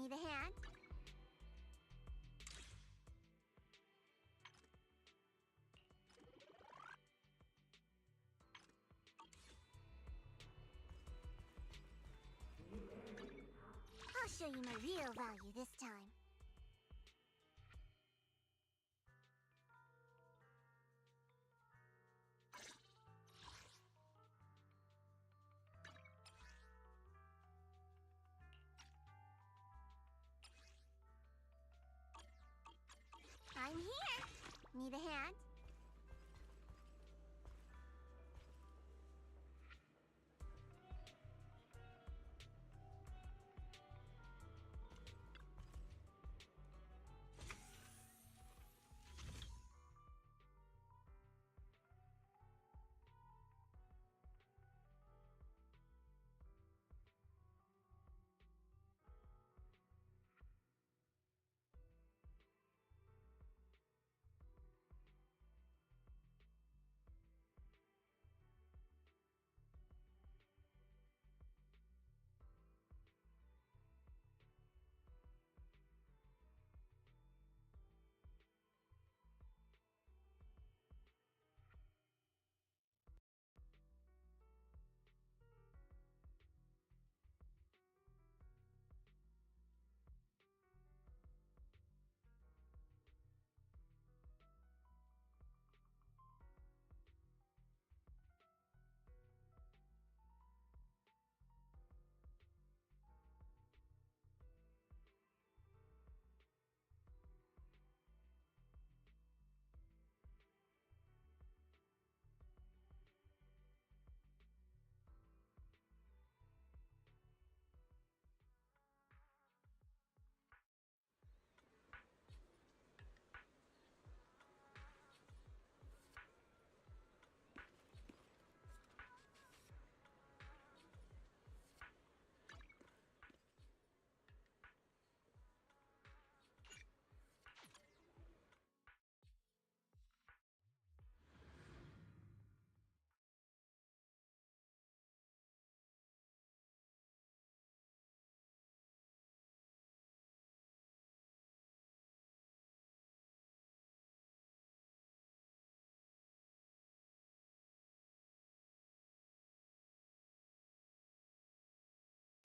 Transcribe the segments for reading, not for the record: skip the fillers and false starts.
Need a hand? I'll show you my real value this time. I'm here. Need a hand?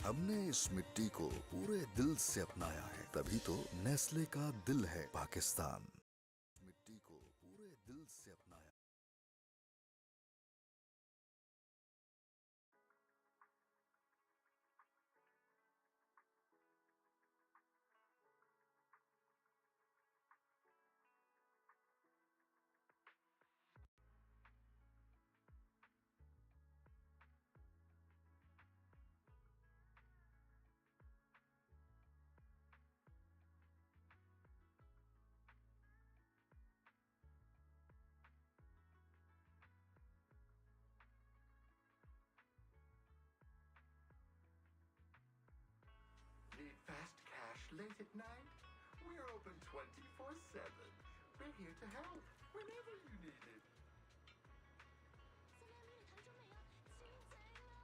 हमने इस मिट्टी को पूरे दिल से अपनाया है, तभी तो नेस्ले का दिल है पाकिस्तान। मिट्टी को पूरे दिल से अपनाया। Need fast cash late at night? We're open 24/7. We're here to help whenever you need it. 三亮丽的台中美啊，精彩了！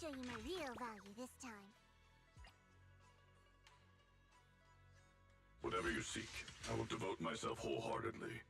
show you my real value this time. Whatever you seek, I will devote myself wholeheartedly.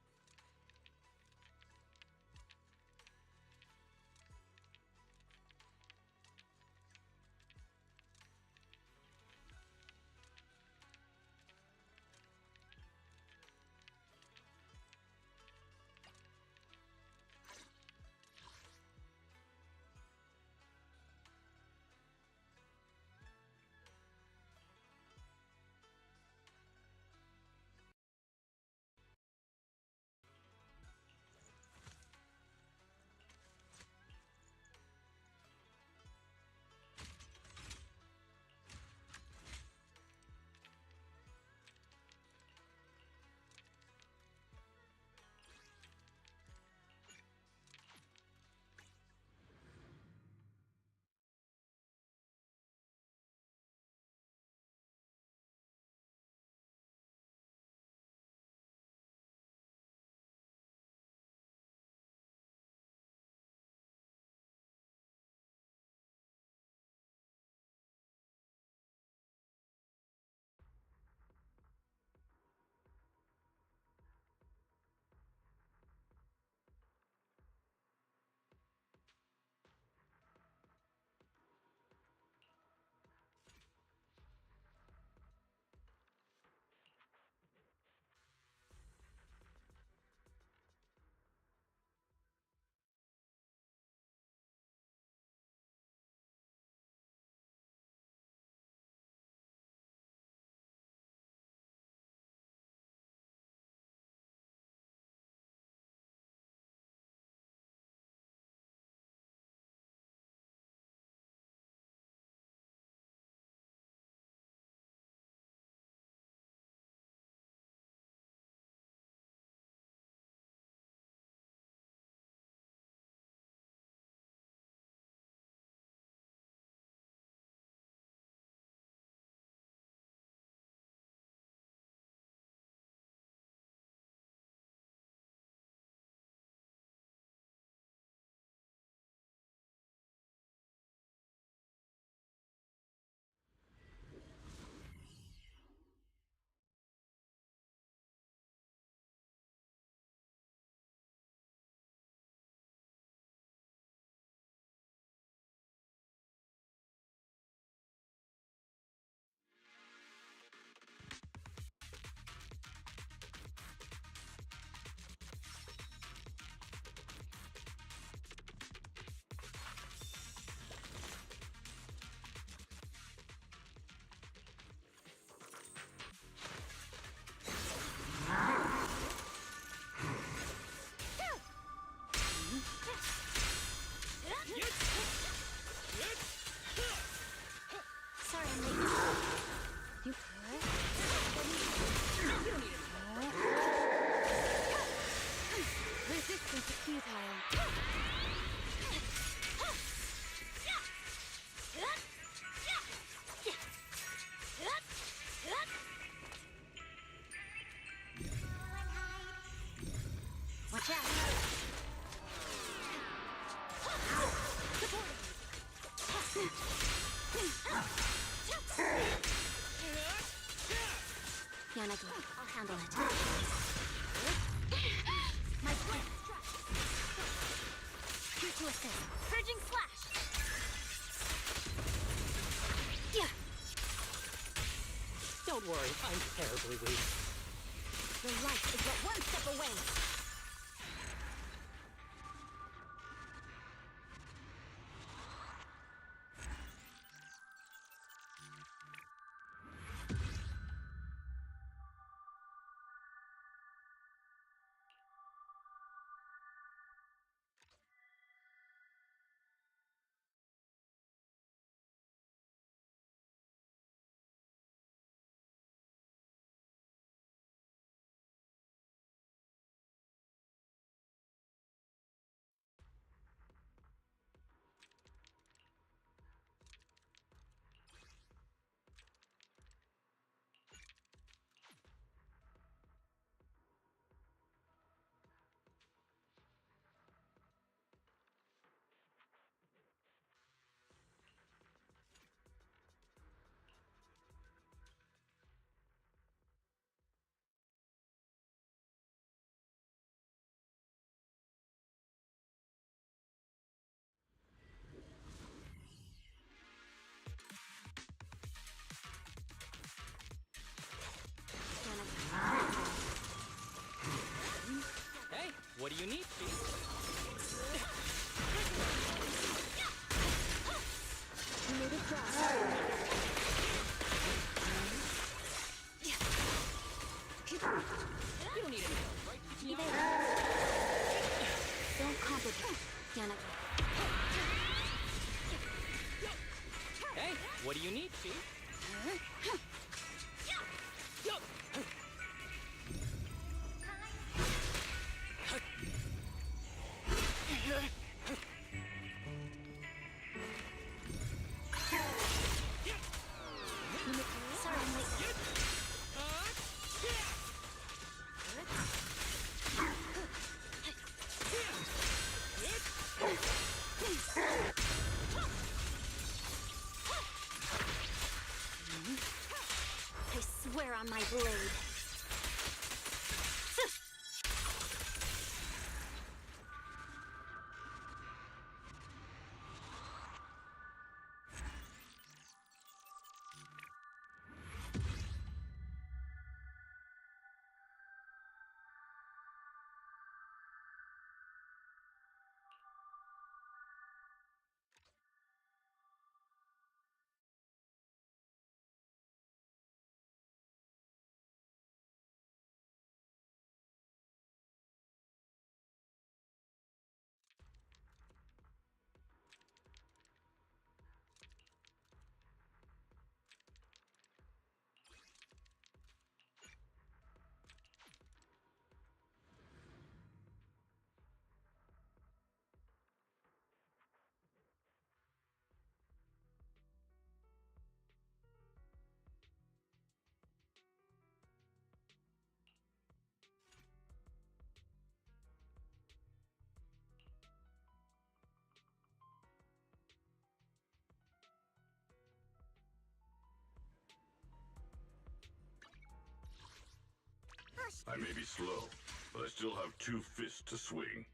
Sorry, I'm late. You Resistance is futile. Watch out! Yanagi, I'll handle it. My plan. Here to assist. Purging slash. Yeah. Don't worry, I'm terribly weak. The light is but one step away. You don't need any help, right? Don't complicate, Danica. Hey, what do you need, Chief? Sorry, I'm late. I swear on my blade. I may be slow, but I still have 2 fists to swing.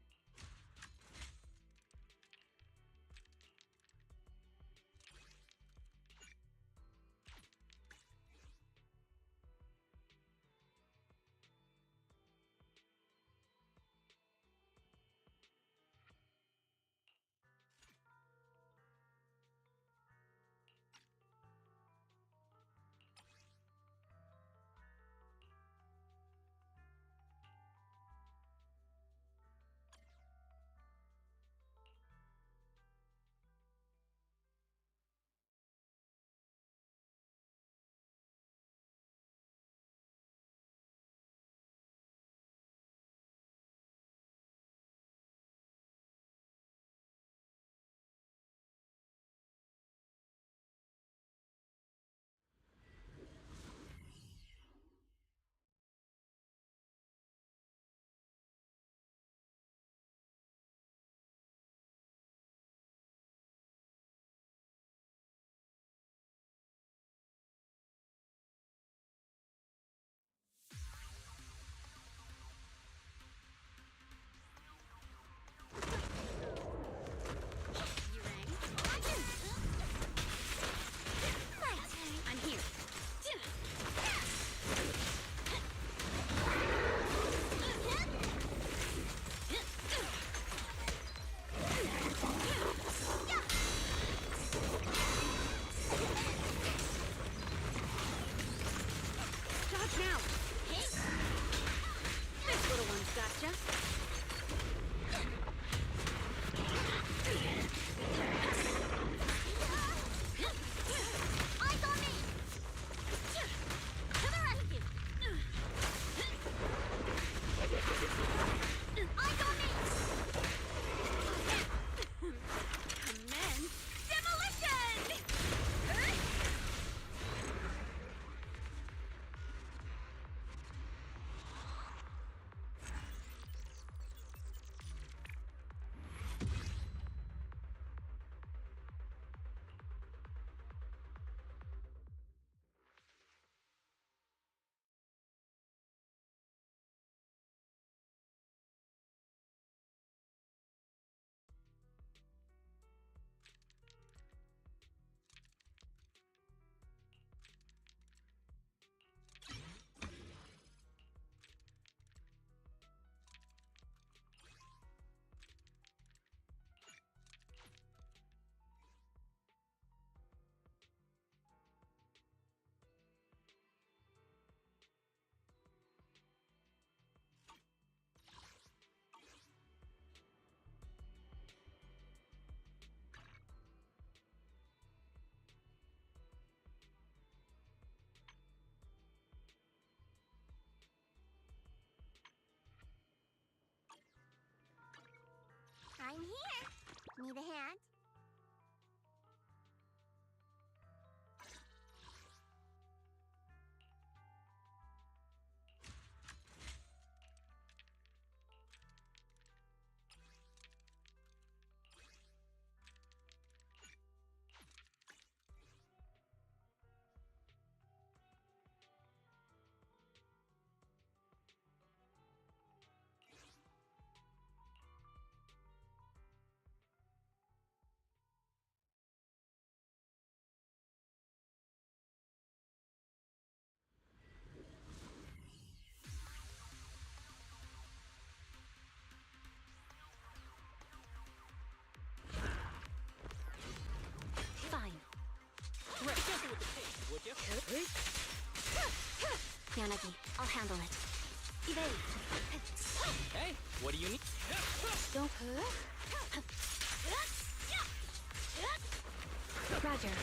I'm here. Need a hand? Fine. Right, careful with the pace, would you? Yanagi, I'll handle it. Evade. Hey, what do you need? Don't. Roger.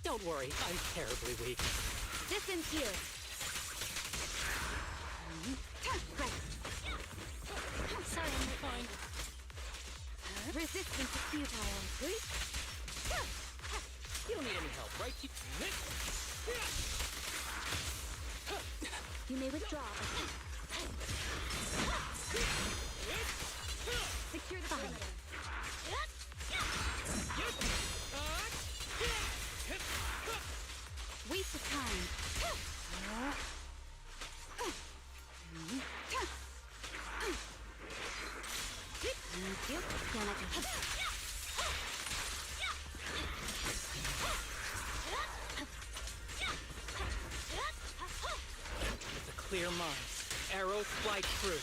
Don't worry, I'm terribly weak. Distance here. Right. Sorry, I'm Fine. resistance is futile. You don't need any help, right? You may withdraw. Secure the perimeter. Waste of time. Thank you, Yanagi. It's a clear mind. Arrows fly true.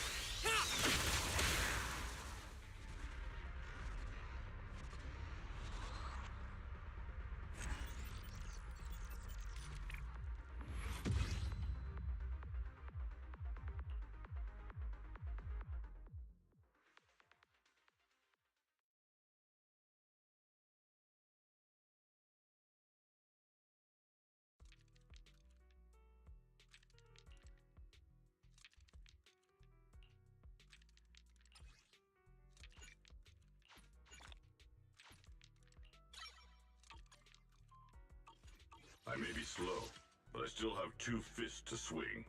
I may be slow, but I still have 2 fists to swing.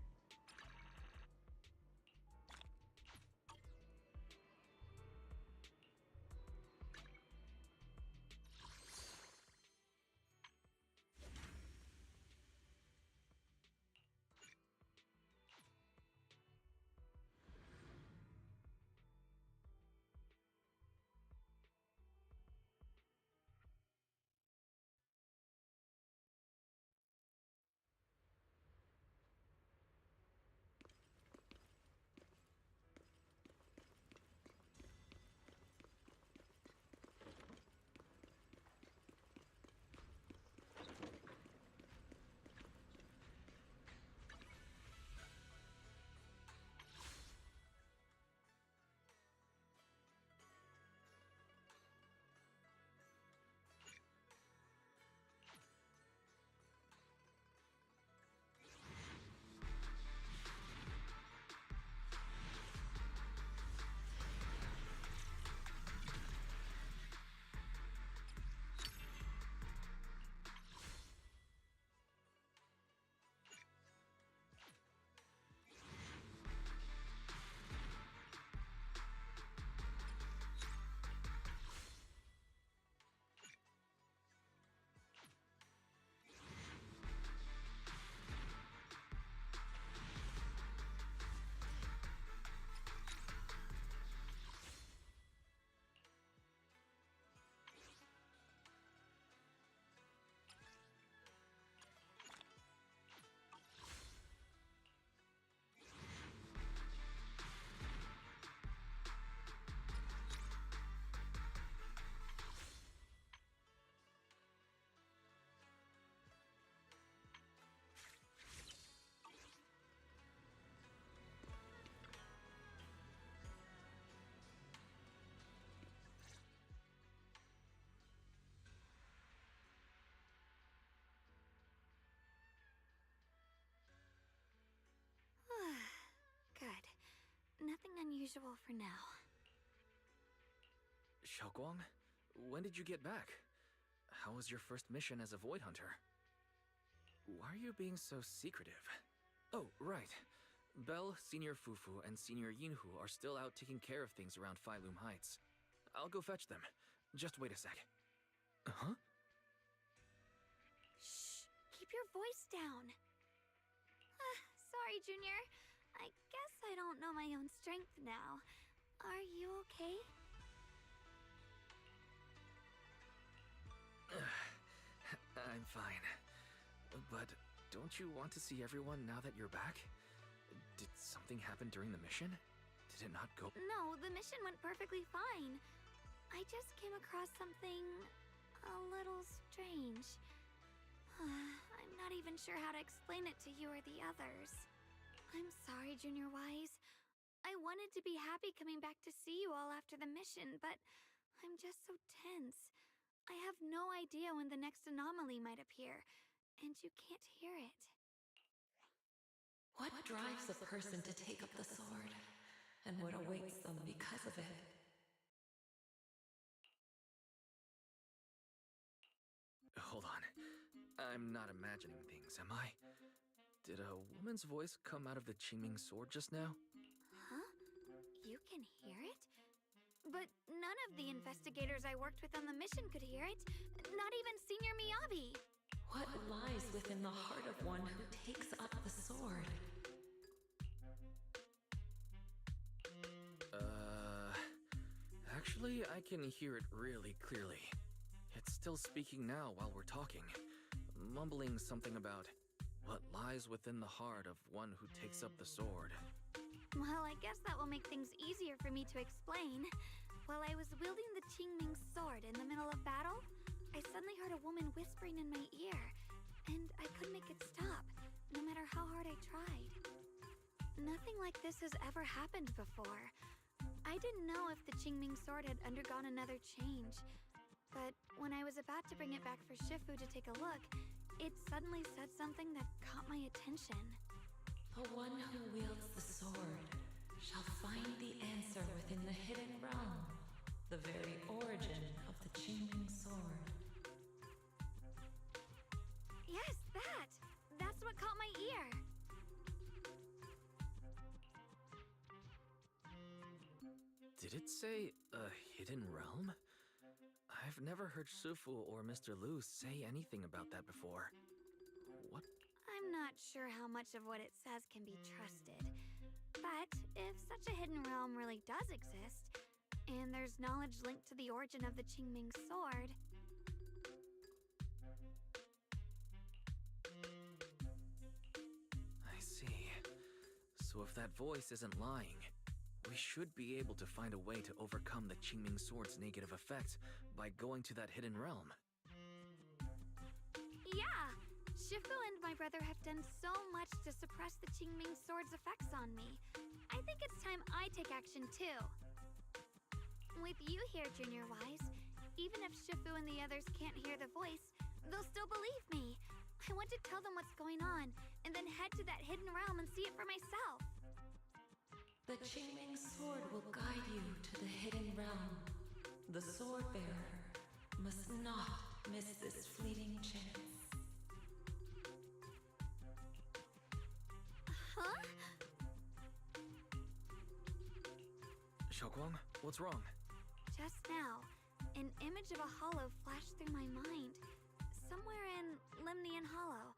nothing unusual for now. Xiaoguang, when did you get back? How was your first mission as a Void Hunter? Why are you being so secretive? Oh, right. Belle, Senior Fufu, and Senior Yinhu are still out taking care of things around Phylum Heights. I'll go fetch them. Just wait a sec. Huh? Shh! Keep your voice down. Sorry, Junior. I guess I don't know my own strength now. Are you okay? I'm fine. But don't you want to see everyone now that you're back? Did something happen during the mission? Did it not go? No, the mission went perfectly fine. I just came across something a little strange. I'm not even sure how to explain it to you or the others. I'm sorry, Junior Wise. I wanted to be happy coming back to see you all after the mission, but I'm just so tense. I have no idea when the next anomaly might appear, and you can't hear it. What drives a person to take up the sword, and what awaits them because of it? Hold on. I'm not imagining things, am I? Did a woman's voice come out of the Qingming sword just now? Huh? You can hear it? But none of the investigators I worked with on the mission could hear it. Not even Senior Miyabi. What lies within the heart of one who takes up the sword? Actually, I can hear it really clearly. It's still speaking now while we're talking, mumbling something about what lies within the heart of one who takes up the sword. Well, I guess that will make things easier for me to explain. While I was wielding the Qingming sword in the middle of battle, I suddenly heard a woman whispering in my ear, and I couldn't make it stop, no matter how hard I tried. Nothing like this has ever happened before. I didn't know if the Qingming sword had undergone another change, but when I was about to bring it back for Shifu to take a look, it suddenly said something that caught my attention. The one who wields the sword shall find the answer within the hidden realm, the very origin of the Qingming sword. Yes, that! That's what caught my ear! Did it say a hidden realm? I've never heard Shifu or Mr. Lu say anything about that before. What? I'm not sure how much of what it says can be trusted. But if such a hidden realm really does exist, and there's knowledge linked to the origin of the Qingming sword... I see. So if that voice isn't lying, we should be able to find a way to overcome the Qingming sword's negative effects by going to that hidden realm. Yeah! Shifu and my brother have done so much to suppress the Qingming sword's effects on me. I think it's time I take action too. With you here, Junior Wise, even if Shifu and the others can't hear the voice, they'll still believe me. I want to tell them what's going on, and then head to that hidden realm and see it for myself. The Qingming sword will guide you to the hidden realm. The sword bearer must not miss this fleeting chance. Huh? Xiaoguang, what's wrong? Just now, an image of a hollow flashed through my mind. Somewhere in Limnian Hollow.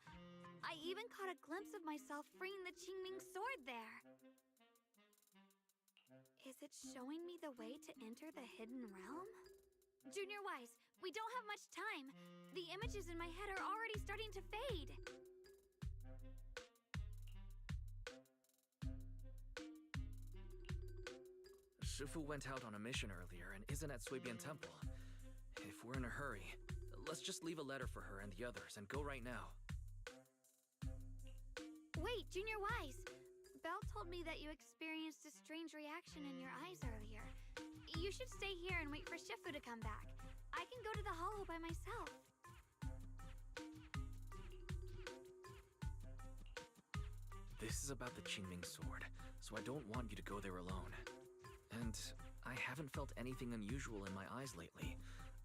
I even caught a glimpse of myself freeing the Qingming sword there. Is it showing me the way to enter the hidden realm? Junior Wise, we don't have much time. The images in my head are already starting to fade. Shifu went out on a mission earlier and isn't at Suibian Temple. If we're in a hurry, let's just leave a letter for her and the others and go right now. Wait, Junior Wise! Belle told me that you experienced a strange reaction in your eyes earlier. You should stay here and wait for Shifu to come back. I can go to the hollow by myself. This is about the Qingming sword, so I don't want you to go there alone. And I haven't felt anything unusual in my eyes lately,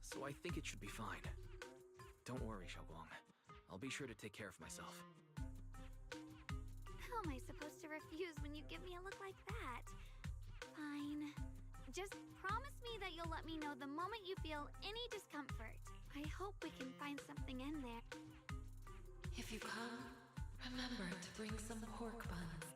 so I think it should be fine. Don't worry, Xiaoguang. I'll be sure to take care of myself. How am I supposed to refuse when you give me a look like that? Fine. Just promise me that you'll let me know the moment you feel any discomfort. I hope we can find something in there. If you come, remember to bring some pork buns.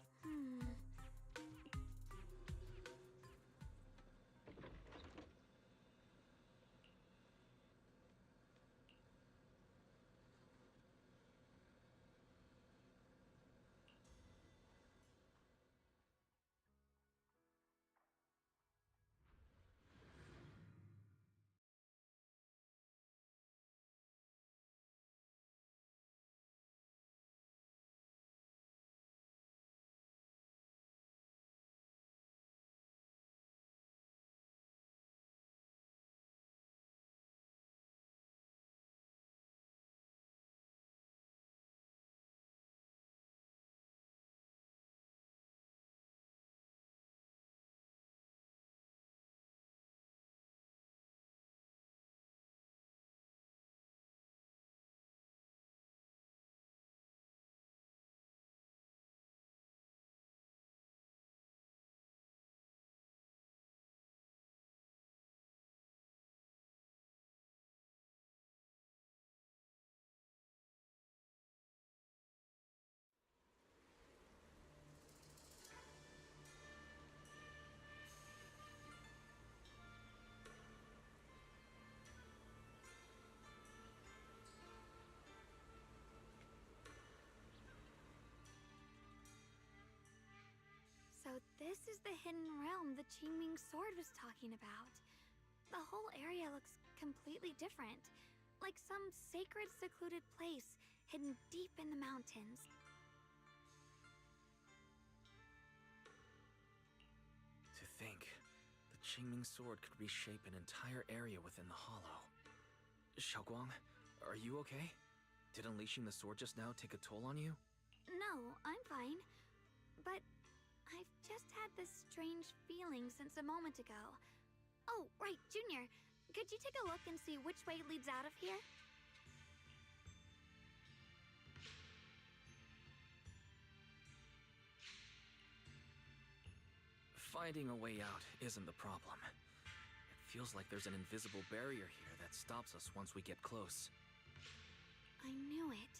So this is the hidden realm the Qingming sword was talking about. The whole area looks completely different, like some sacred, secluded place hidden deep in the mountains. To think, the Qingming sword could reshape an entire area within the hollow. Xiaoguang, are you okay? Did unleashing the sword just now take a toll on you? No, I'm fine. But I've just had this strange feeling since a moment ago. Oh, right, Junior. Could you take a look and see which way leads out of here? Finding a way out isn't the problem. It feels like there's an invisible barrier here that stops us once we get close. I knew it.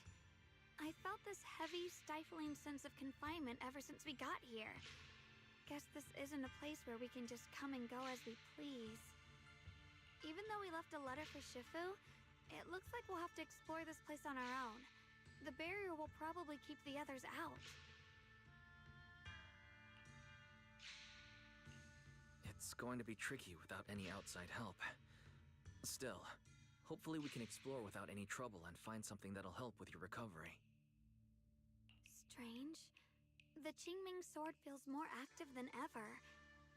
I felt this heavy, stifling sense of confinement ever since we got here. Guess this isn't a place where we can just come and go as we please. Even though we left a letter for Shifu, it looks like we'll have to explore this place on our own. The barrier will probably keep the others out. It's going to be tricky without any outside help. Still, hopefully we can explore without any trouble and find something that'll help with your recovery. Strange. The Qingming sword feels more active than ever.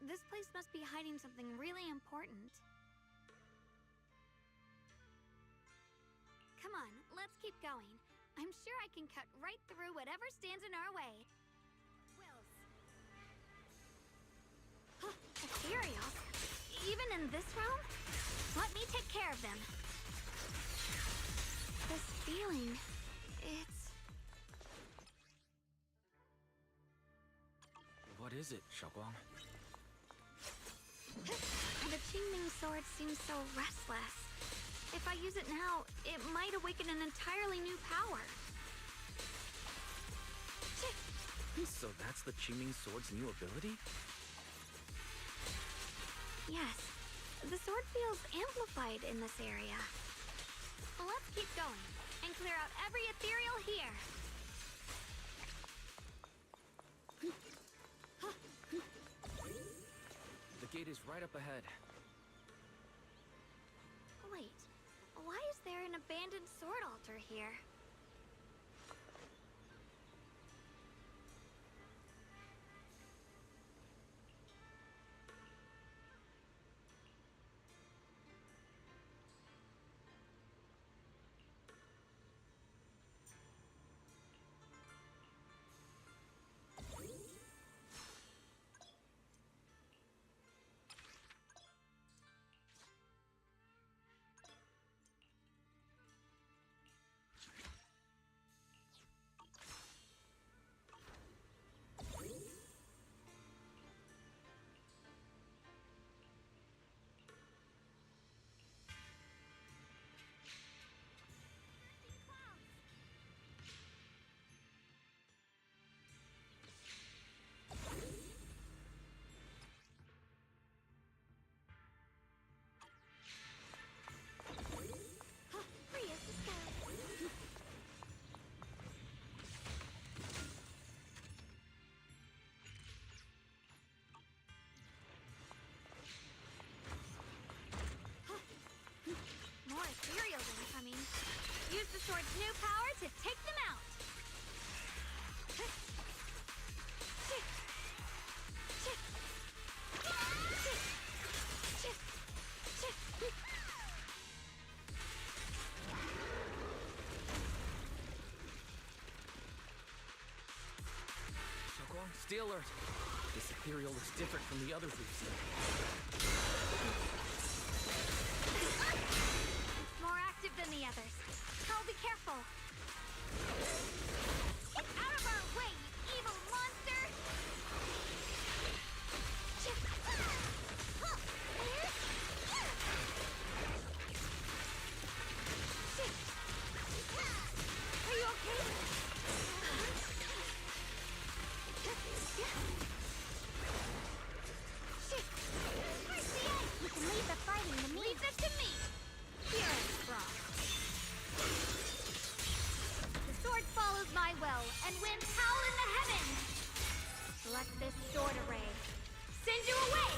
This place must be hiding something really important. Come on, let's keep going. I'm sure I can cut right through whatever stands in our way. Wills. Ethereals? Even in this realm? Let me take care of them. This feeling, it's... What is it, Xiaoguang? The Qingming sword seems so restless. If I use it now, it might awaken an entirely new power. So that's the Qingming sword's new ability? Yes, the sword feels amplified in this area. Let's keep going and clear out every ethereal here. The gate is right up ahead. Wait, why is there an abandoned sword altar here? sword's new power to take them out! Shoguang, stay alert. This ethereal looks different from the others we've seen. It's more active than the others. I'll be careful. Get out of our way, you evil monster! Are you okay? You can leave the fighting to me. Leave this to me! Here is strong. The sword follows my will and winds howl in the heavens! Let this sword array send you away!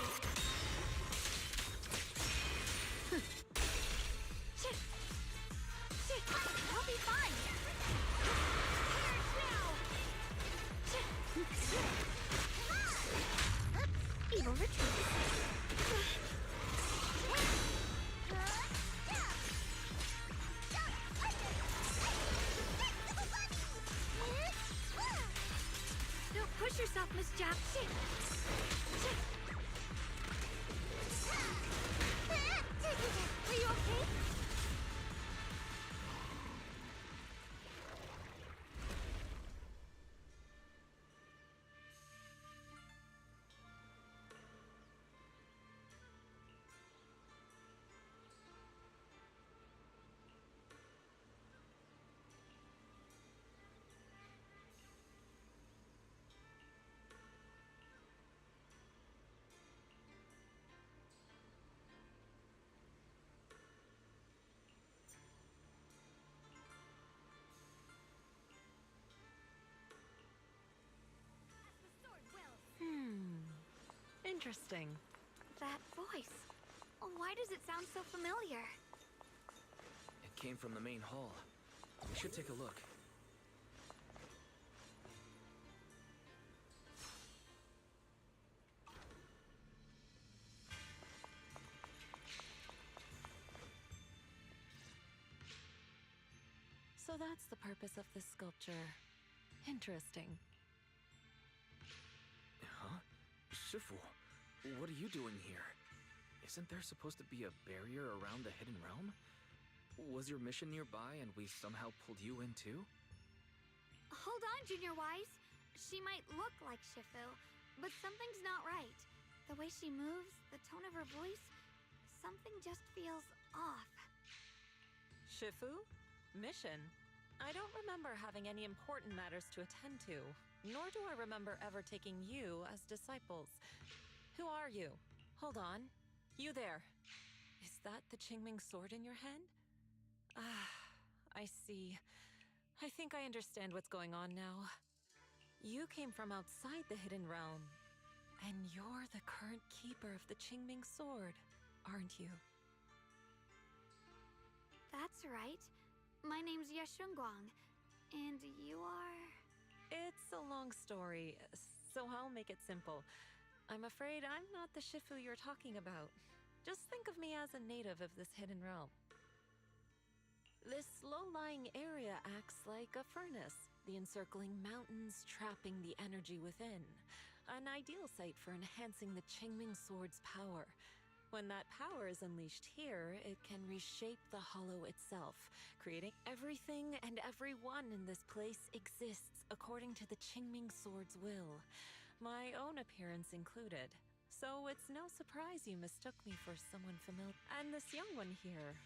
I'll be fine! Evil retreat. Don't push yourself, Miss Jack. Are you okay? Interesting. That voice. Why does it sound so familiar? It came from the main hall. We should take a look. So that's the purpose of this sculpture. Interesting. Huh? Shifu, what are you doing here? Isn't there supposed to be a barrier around the Hidden Realm? Was your mission nearby and we somehow pulled you in too? Hold on, Junior Wise. She might look like Shifu, but something's not right. The way she moves, the tone of her voice, something just feels off. Shifu? Mission? I don't remember having any important matters to attend to, nor do I remember ever taking you as disciples. Who are you? Hold on. You there. Is that the Qingming sword in your hand? Ah, I see. I think I understand what's going on now. You came from outside the Hidden Realm, and you're the current keeper of the Qingming sword, aren't you? That's right. My name's Yashunguang, and you are... It's a long story, so I'll make it simple. I'm afraid I'm not the Shifu you're talking about. Just think of me as a native of this hidden realm. This low-lying area acts like a furnace, the encircling mountains trapping the energy within. An ideal site for enhancing the Qingming sword's power. When that power is unleashed here, it can reshape the hollow itself, creating everything and everyone in this place exists according to the Qingming sword's will, my own appearance included. So it's no surprise you mistook me for someone familiar. And this young one here,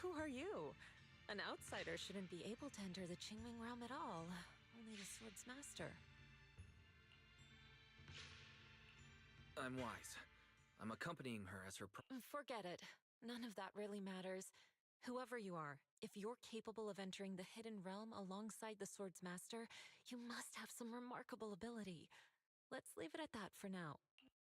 who are you? An outsider shouldn't be able to enter the Qingming realm at all, only the sword's master. I'm Wise. I'm accompanying her as her Forget it. None of that really matters. Whoever you are, if you're capable of entering the hidden realm alongside the sword's master, you must have some remarkable ability. Let's leave it at that for now.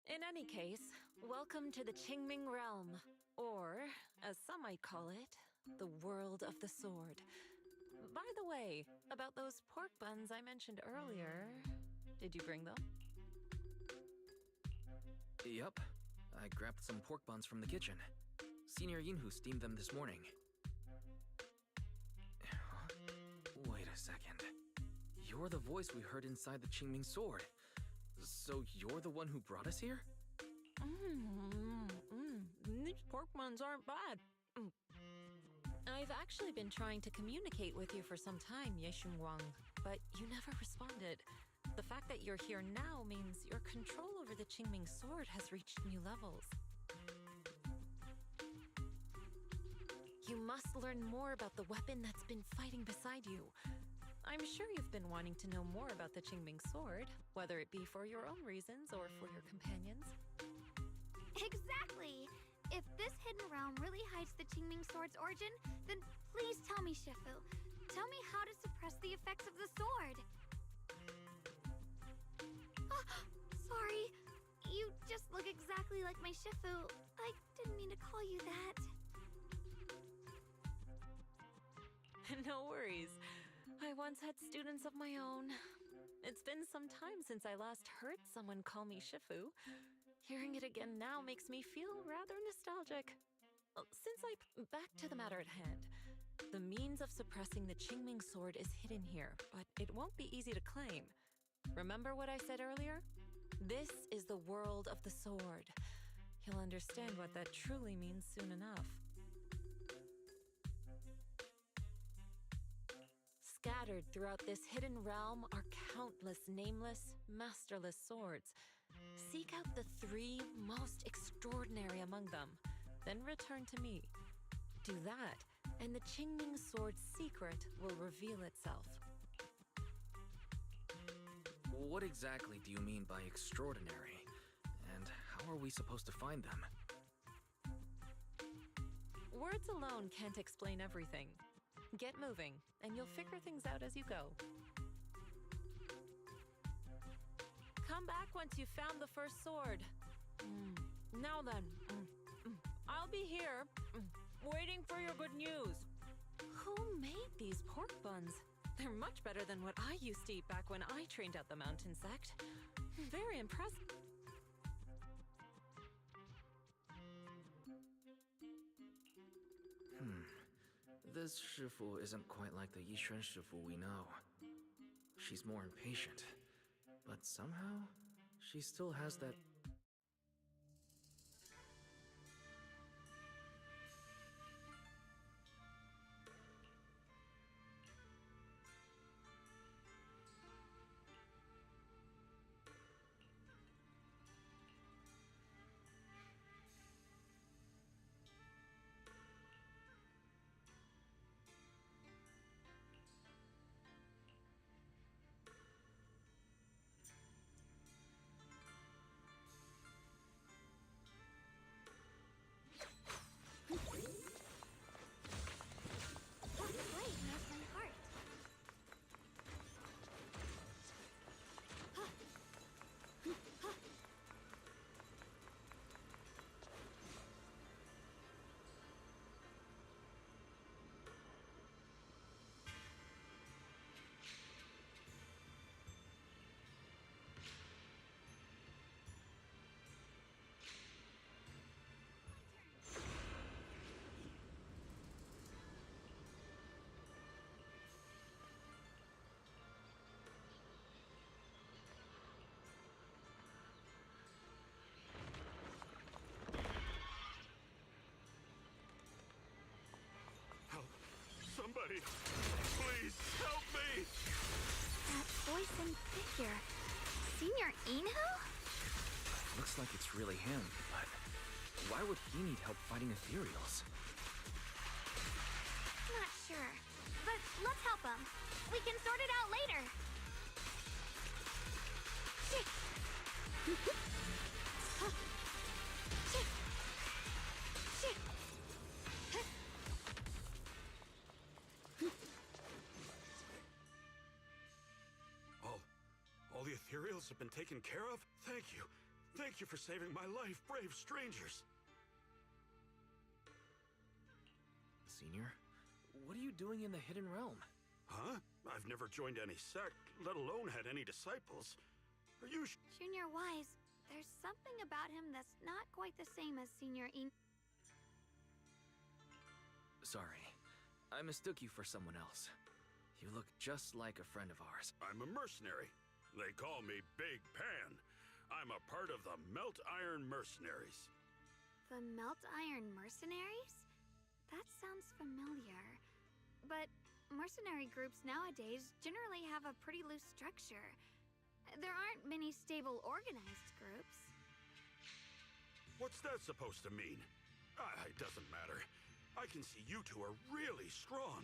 In any case, welcome to the Qingming realm, or, as some might call it, the world of the sword. By the way, about those pork buns I mentioned earlier, did you bring them? Yup. I grabbed some pork buns from the kitchen. Senior Yinhu steamed them this morning. Huh? Wait a second. You're the voice we heard inside the Qingming sword. So you're the one who brought us here? These pork buns aren't bad. I've actually been trying to communicate with you for some time, Ye Shunguang, but you never responded. The fact that you're here now means your control over the Qingming sword has reached new levels. You must learn more about the weapon that's been fighting beside you. I'm sure you've been wanting to know more about the Qingming sword, whether it be for your own reasons or for your companions. Exactly! If this hidden realm really hides the Qingming sword's origin, then please tell me, Shifu. Tell me how to suppress the effects of the sword. Sorry. You just look exactly like my Shifu. I didn't mean to call you that. No worries. I once had students of my own. It's been some time since I last heard someone call me Shifu. Hearing it again now makes me feel rather nostalgic. Back to the matter at hand. The means of suppressing the Qingming sword is hidden here, but it won't be easy to claim. Remember what I said earlier? This is the world of the sword. You'll understand what that truly means soon enough. Scattered throughout this hidden realm are countless nameless, masterless swords. Seek out the 3 most extraordinary among them, then return to me. Do that, and the Qingming sword's secret will reveal itself. What exactly do you mean by extraordinary? And how are we supposed to find them? Words alone can't explain everything. Get moving, and you'll figure things out as you go. Come back once you've found the first sword. Now then, I'll be here, waiting for your good news. Who made these pork buns? They're much better than what I used to eat back when I trained at the mountain sect. Very impressive. This Shifu isn't quite like the Yixuan Shifu we know. She's more impatient, but somehow she still has that. Somebody, please help me! That voice and figure. Senior Inhu? Looks like it's really him, but why would he need help fighting ethereals? Not sure. But let's help him. We can sort it out later. Shit. Shit. Shit. All the ethereals have been taken care of? Thank you. Thank you for saving my life, brave strangers. Senior, what are you doing in the Hidden Realm? Huh? I've never joined any sect, let alone had any disciples. Are you Junior Wise, there's something about him that's not quite the same as Senior Sorry. I mistook you for someone else. You look just like a friend of ours. I'm a mercenary. They call me Big Pan. I'm a part of the Melt Iron Mercenaries. The Melt Iron Mercenaries? That sounds familiar. But mercenary groups nowadays generally have a pretty loose structure. There aren't many stable organized groups. What's that supposed to mean? It doesn't matter. I can see you two are really strong.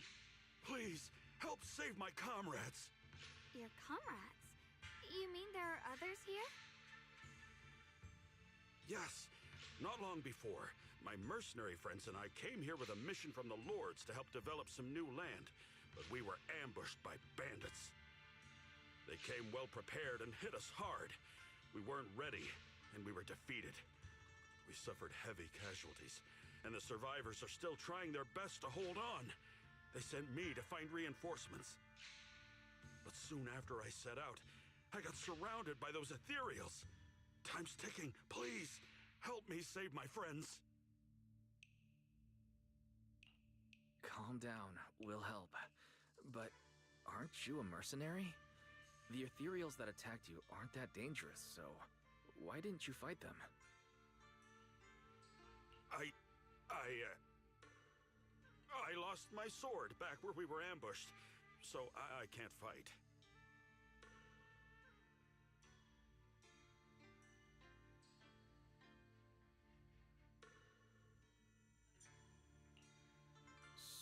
Please, help save my comrades. Your comrades? You mean there are others here? Yes. Not long before, my mercenary friends and I came here with a mission from the Lords to help develop some new land, but we were ambushed by bandits. They came well prepared and hit us hard. We weren't ready, and we were defeated. We suffered heavy casualties, and the survivors are still trying their best to hold on. They sent me to find reinforcements. But soon after I set out, I got surrounded by those ethereals. Time's ticking. Please, help me save my friends. Calm down. We'll help. But aren't you a mercenary? The ethereals that attacked you aren't that dangerous, so why didn't you fight them? I lost my sword back where we were ambushed, so I can't fight.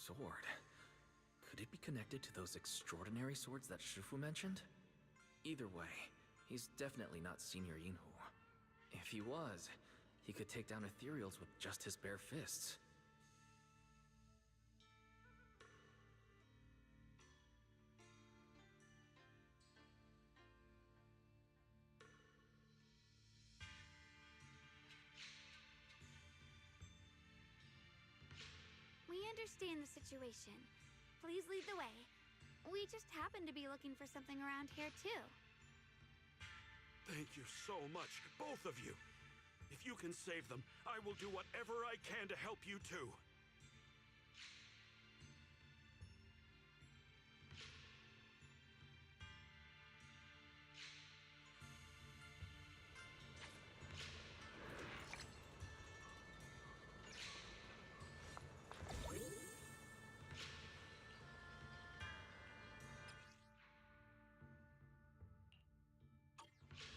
Sword? Could it be connected to those extraordinary swords that Shifu mentioned? Either way, he's definitely not Senior Yinhu. If he was, he could take down ethereals with just his bare fists. We understand the situation. Please lead the way. We just happen to be looking for something around here, too. Thank you so much, both of you. If you can save them, I will do whatever I can to help you too.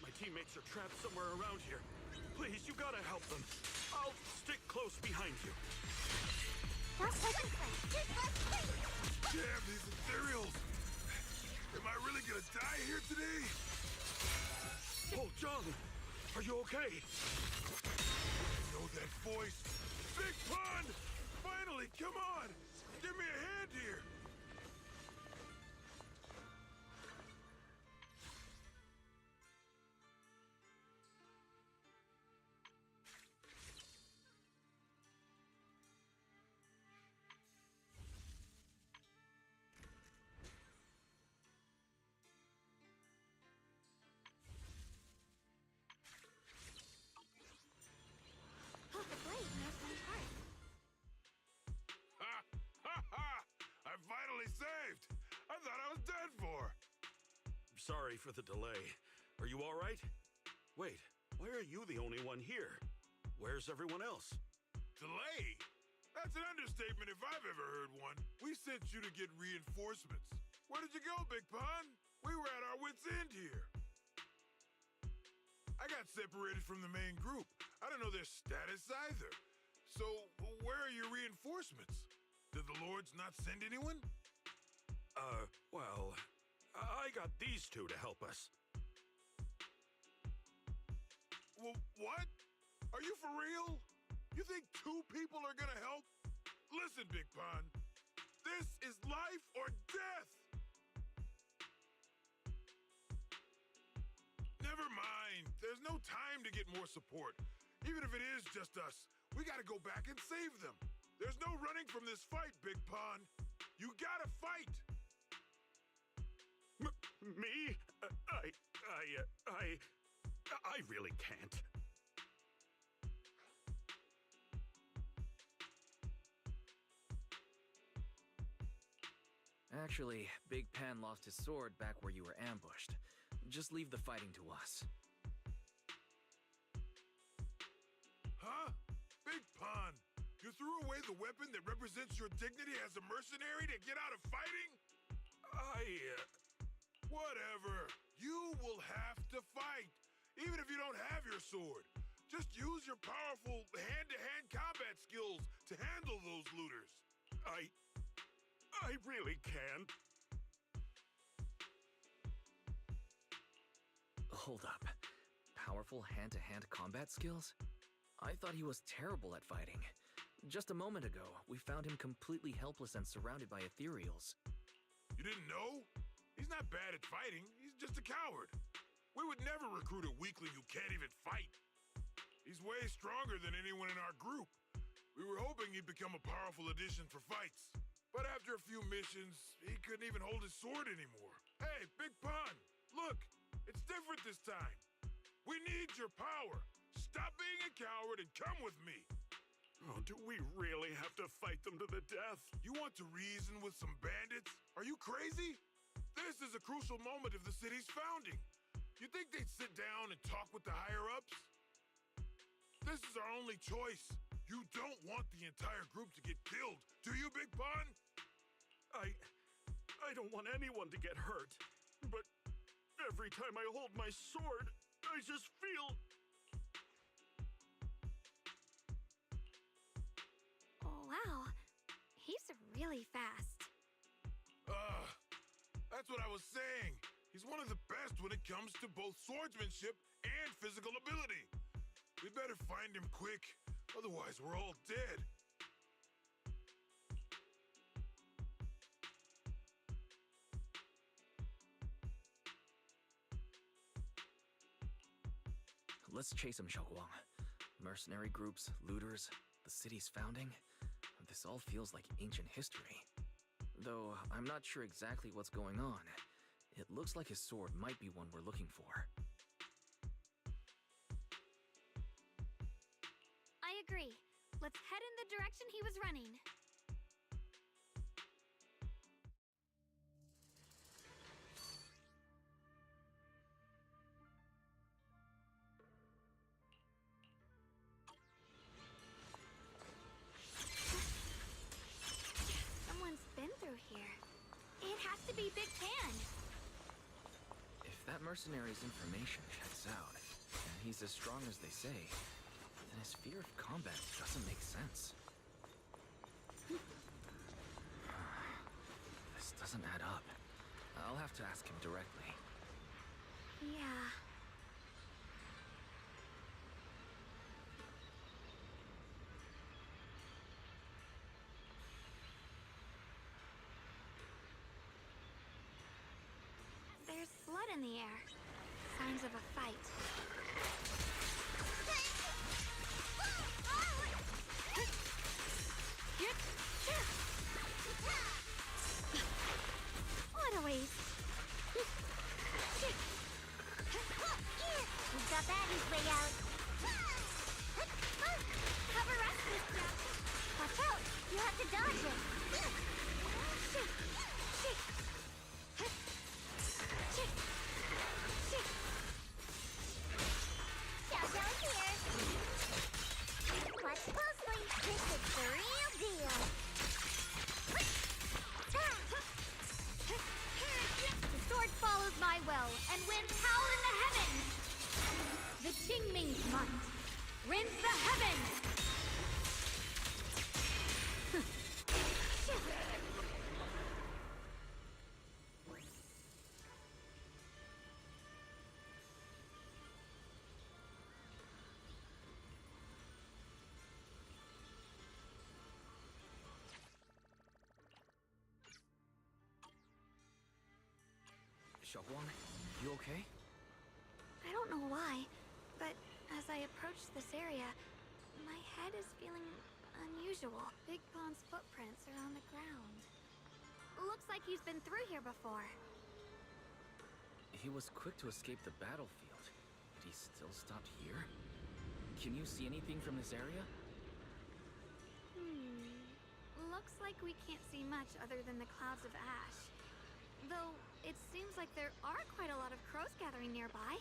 My teammates are trapped somewhere around here. Please, you gotta help them. I'll stick close behind you. Damn, these ethereals! Am I really gonna die here today? Oh, John, are you okay? I know that voice. Big Pun! Finally, come on! Give me a hand here! Oh, the blade knows my heart. Ha! Ha ha! I'm finally saved! I thought I was dead for! Sorry for the delay. Are you all right? Wait, why are you the only one here? Where's everyone else? Delay? That's an understatement if I've ever heard one. We sent you to get reinforcements. Where did you go, Big Pun? We were at our wits' end here. I got separated from the main group. I don't know their status either. So, where are your reinforcements? Did the Lords not send anyone? Well, I got these two to help us. Well, what? Are you for real? You think two people are gonna help? Listen, Big Pun. This is life or death! Never mind. There's no time to get more support. Even if it is just us, we gotta go back and save them. There's no running from this fight, Big Pun. You gotta fight! Me? I really can't. Actually, Big Pan lost his sword back where you were ambushed. Just leave the fighting to us. Huh? Big Pun, you threw away the weapon that represents your dignity as a mercenary to get out of fighting? Whatever. You will have to fight, even if you don't have your sword. Just use your powerful hand-to-hand combat skills to handle those looters. I really can't. Hold up. Powerful hand-to-hand combat skills? I thought he was terrible at fighting. Just a moment ago, we found him completely helpless and surrounded by ethereals. You didn't know? He's not bad at fighting. He's just a coward. We would never recruit a weakling who can't even fight. He's way stronger than anyone in our group. We were hoping he'd become a powerful addition for fights. But after a few missions, he couldn't even hold his sword anymore. Hey, Big Pun, look, it's different this time. We need your power. Stop being a coward and come with me. Oh, do we really have to fight them to the death? You want to reason with some bandits? Are you crazy? This is a crucial moment of the city's founding. You think they'd sit down and talk with the higher-ups? This is our only choice. You don't want the entire group to get killed, do you, Big Pun? I don't want anyone to get hurt. But every time I hold my sword, I just feel... Wow, he's really fast. That's what I was saying. He's one of the best when it comes to both swordsmanship and physical ability. We better find him quick, otherwise we're all dead. Let's chase him, Xiaoguang. Mercenary groups, looters, the city's founding. This all feels like ancient history. Though I'm not sure exactly what's going on. It looks like his sword might be one we're looking for. I agree. Let's head in the direction he was running. Someone's been through here. It has to be Big Pan. If that mercenary's information checks out, and he's as strong as they say, then his fear of combat doesn't make sense. This doesn't add up. I'll have to ask him directly. Yeah. There's blood in the air. Signs of a fight. What a waste. We've got Baggy's way out. Cover rescue stuff. Watch out! You have to dodge it. Xiao Xiao here. Watch closely. This is the real deal. The sword follows my will and wins power in the heavens. The Qingming's might rends the heavens. Xiaoguang, you okay? I don't know why, but as I approach this area, my head is feeling unusual. Big Pon's footprints are on the ground. Looks like he's been through here before. He was quick to escape the battlefield, but he still stopped here? Can you see anything from this area? Looks like we can't see much other than the clouds of ash. Though, it seems like there are quite a lot of crows gathering nearby.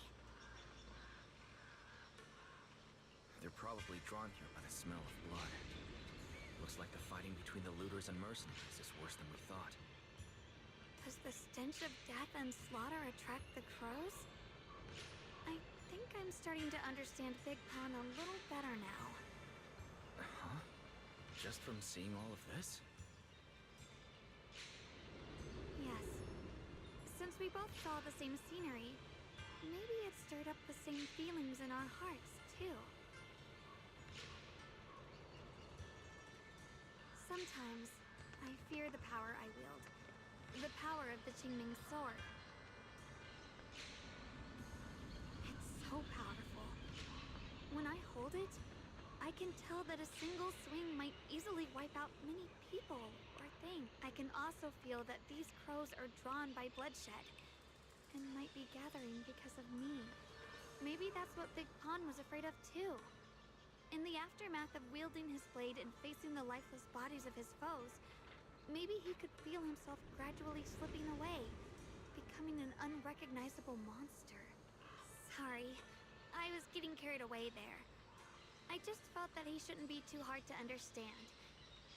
They're probably drawn here by the smell of blood. Looks like the fighting between the looters and mercenaries is worse than we thought. Does the stench of death and slaughter attract the crows? I think I'm starting to understand Big Pond a little better now. Huh? Just from seeing all of this? Yes. Since we both saw the same scenery, maybe it stirred up the same feelings in our hearts, too. Sometimes, I fear the power I wield. The power of the Qingming sword. It's so powerful. When I hold it, I can tell that a single swing might easily wipe out many people or things. I can also feel that these crows are drawn by bloodshed and might be gathering because of me. Maybe that's what Big Pond was afraid of too. In the aftermath of wielding his blade and facing the lifeless bodies of his foes, maybe he could feel himself gradually slipping away, becoming an unrecognizable monster. Sorry, I was getting carried away there. I just felt that he shouldn't be too hard to understand,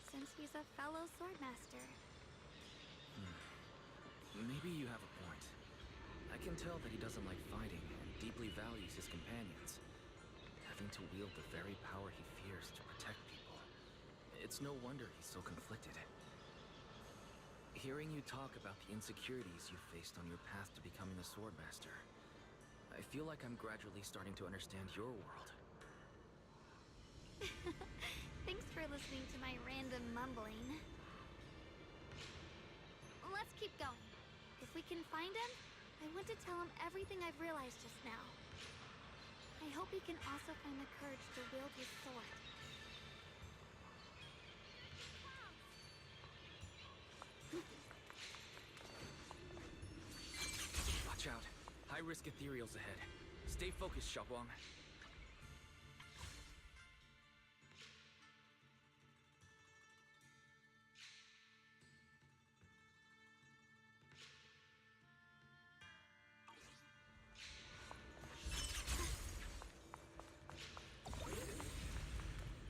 since he's a fellow swordmaster. Maybe you have a point. I can tell that he doesn't like fighting and deeply values his companions. Having to wield the very power he fears to protect people. It's no wonder he's so conflicted. Hearing you talk about the insecurities you faced on your path to becoming a swordmaster, I feel like I'm gradually starting to understand your world. Thanks for listening to my random mumbling. Let's keep going. If we can find him, I want to tell him everything I've realized just now. I hope he can also find the courage to wield his sword. Watch out. High-risk ethereals ahead. Stay focused, Xiaoguang.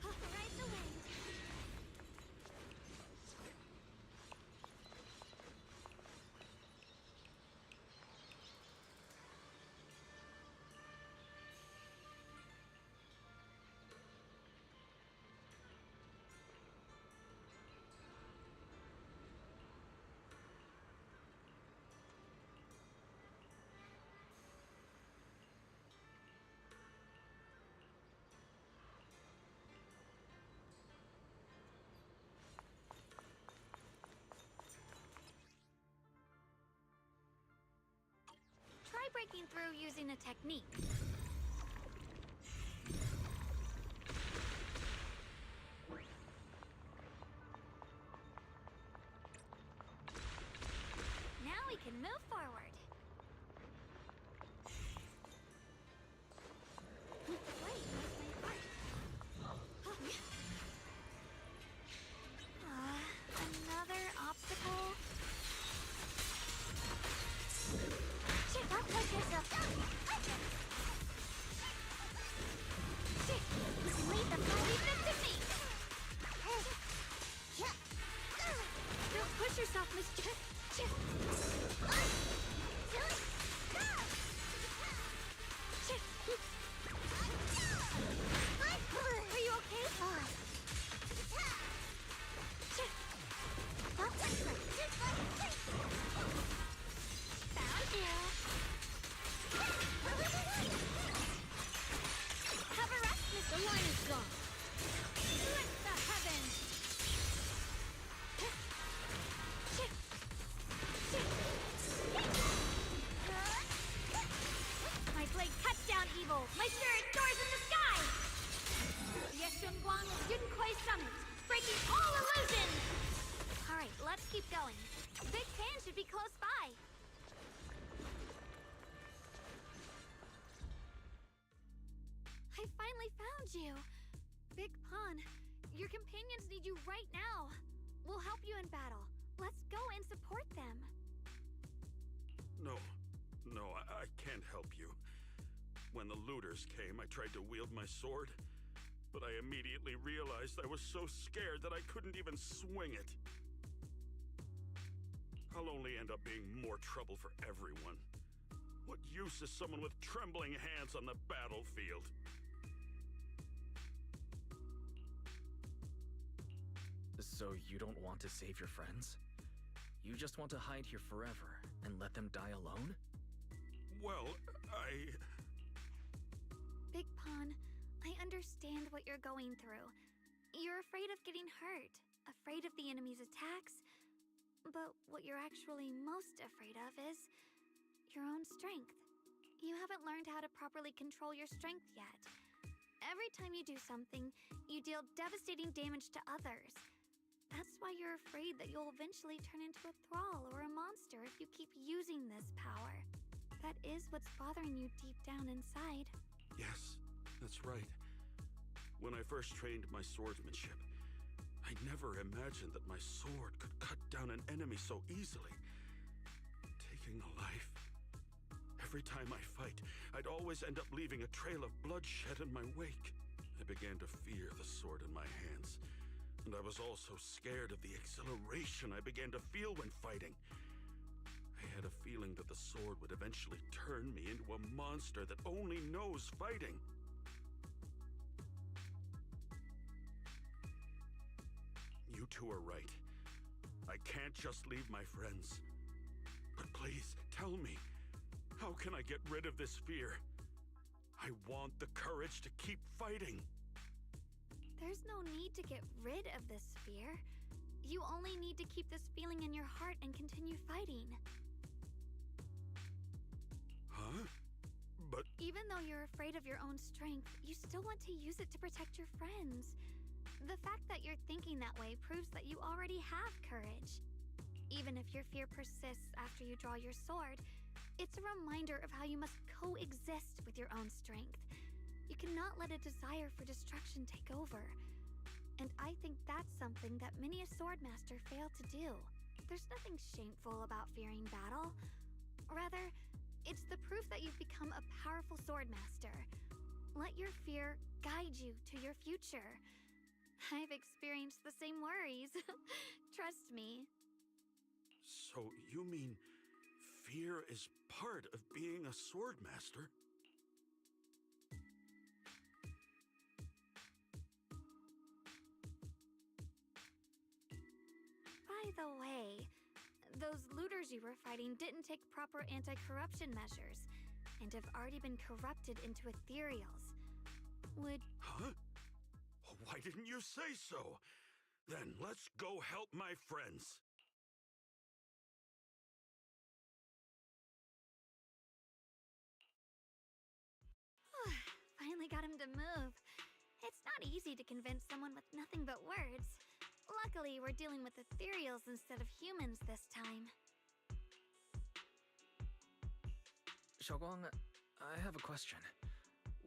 Right away. Try breaking through using a technique. Now we can move forward. Wait, where's my heart? Another obstacle? Shit, don't push yourself. Shit, leave the body to me. Don't push yourself, Mr. Shit. Shit. Are you okay? Shit. Found you. Have a rest, Mr. The line is gone. Split the heavens. Shit. Shit. My blade cuts down evil. My spirit soars in the sky. Yeshunguang Yunkuei Summit, breaking all illusions. All right, let's keep going. Big Pan should be close by. I finally found you! Big Pon, your companions need you right now! We'll help you in battle. Let's go and support them. No, I can't help you. When the looters came, I tried to wield my sword, but I immediately realized I was so scared that I couldn't even swing it. I'll only end up being more trouble for everyone. What use is someone with trembling hands on the battlefield? So you don't want to save your friends? You just want to hide here forever and let them die alone? Well, Big Pon, I understand what you're going through. You're afraid of getting hurt, afraid of the enemy's attacks, but what you're actually most afraid of is your own strength. You haven't learned how to properly control your strength yet. Every time you do something, you deal devastating damage to others. That's why you're afraid that you'll eventually turn into a thrall or a monster if you keep using this power. That is what's bothering you deep down inside. yes, that's right. When I first trained my swordsmanship, I never imagined that my sword could cut down an enemy so easily. Taking a life. Every time I fight, I'd always end up leaving a trail of bloodshed in my wake. I began to fear the sword in my hands, and I was also scared of the exhilaration I began to feel when fighting. I had a feeling that the sword would eventually turn me into a monster that only knows fighting. You two are right. I can't just leave my friends. But please, tell me, how can I get rid of this fear? I want the courage to keep fighting. There's no need to get rid of this fear. You only need to keep this feeling in your heart and continue fighting. Huh? But Even though you're afraid of your own strength, you still want to use it to protect your friends. The fact that you're thinking that way proves that you already have courage. Even if your fear persists after you draw your sword, it's a reminder of how you must coexist with your own strength. You cannot let a desire for destruction take over. And I think that's something that many a swordmaster fail to do. There's nothing shameful about fearing battle. Rather, it's the proof that you've become a powerful swordmaster. Let your fear guide you to your future. I've experienced the same worries. Trust me. so you mean fear is part of being a swordmaster? By the way, those looters you were fighting didn't take proper anti-corruption measures, and have already been corrupted into ethereals. Would Huh? Why didn't you say so? Then let's go help my friends. finally got him to move. It's not easy to convince someone with nothing but words. Luckily, we're dealing with ethereals instead of humans this time. Xiaoguang, I have a question.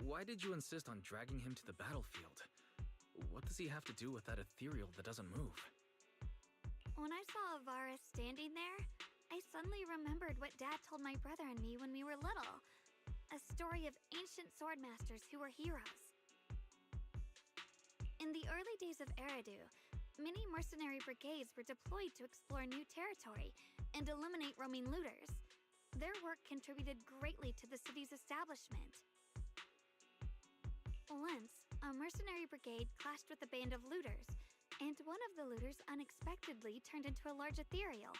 Why did you insist on dragging him to the battlefield? What does he have to do with that ethereal that doesn't move? When I saw Avaris standing there, I suddenly remembered what Dad told my brother and me when we were little. A story of ancient swordmasters who were heroes. In the early days of Eridu, many mercenary brigades were deployed to explore new territory and eliminate roaming looters. Their work contributed greatly to the city's establishment. Once, a mercenary brigade clashed with a band of looters, and one of the looters unexpectedly turned into a large ethereal,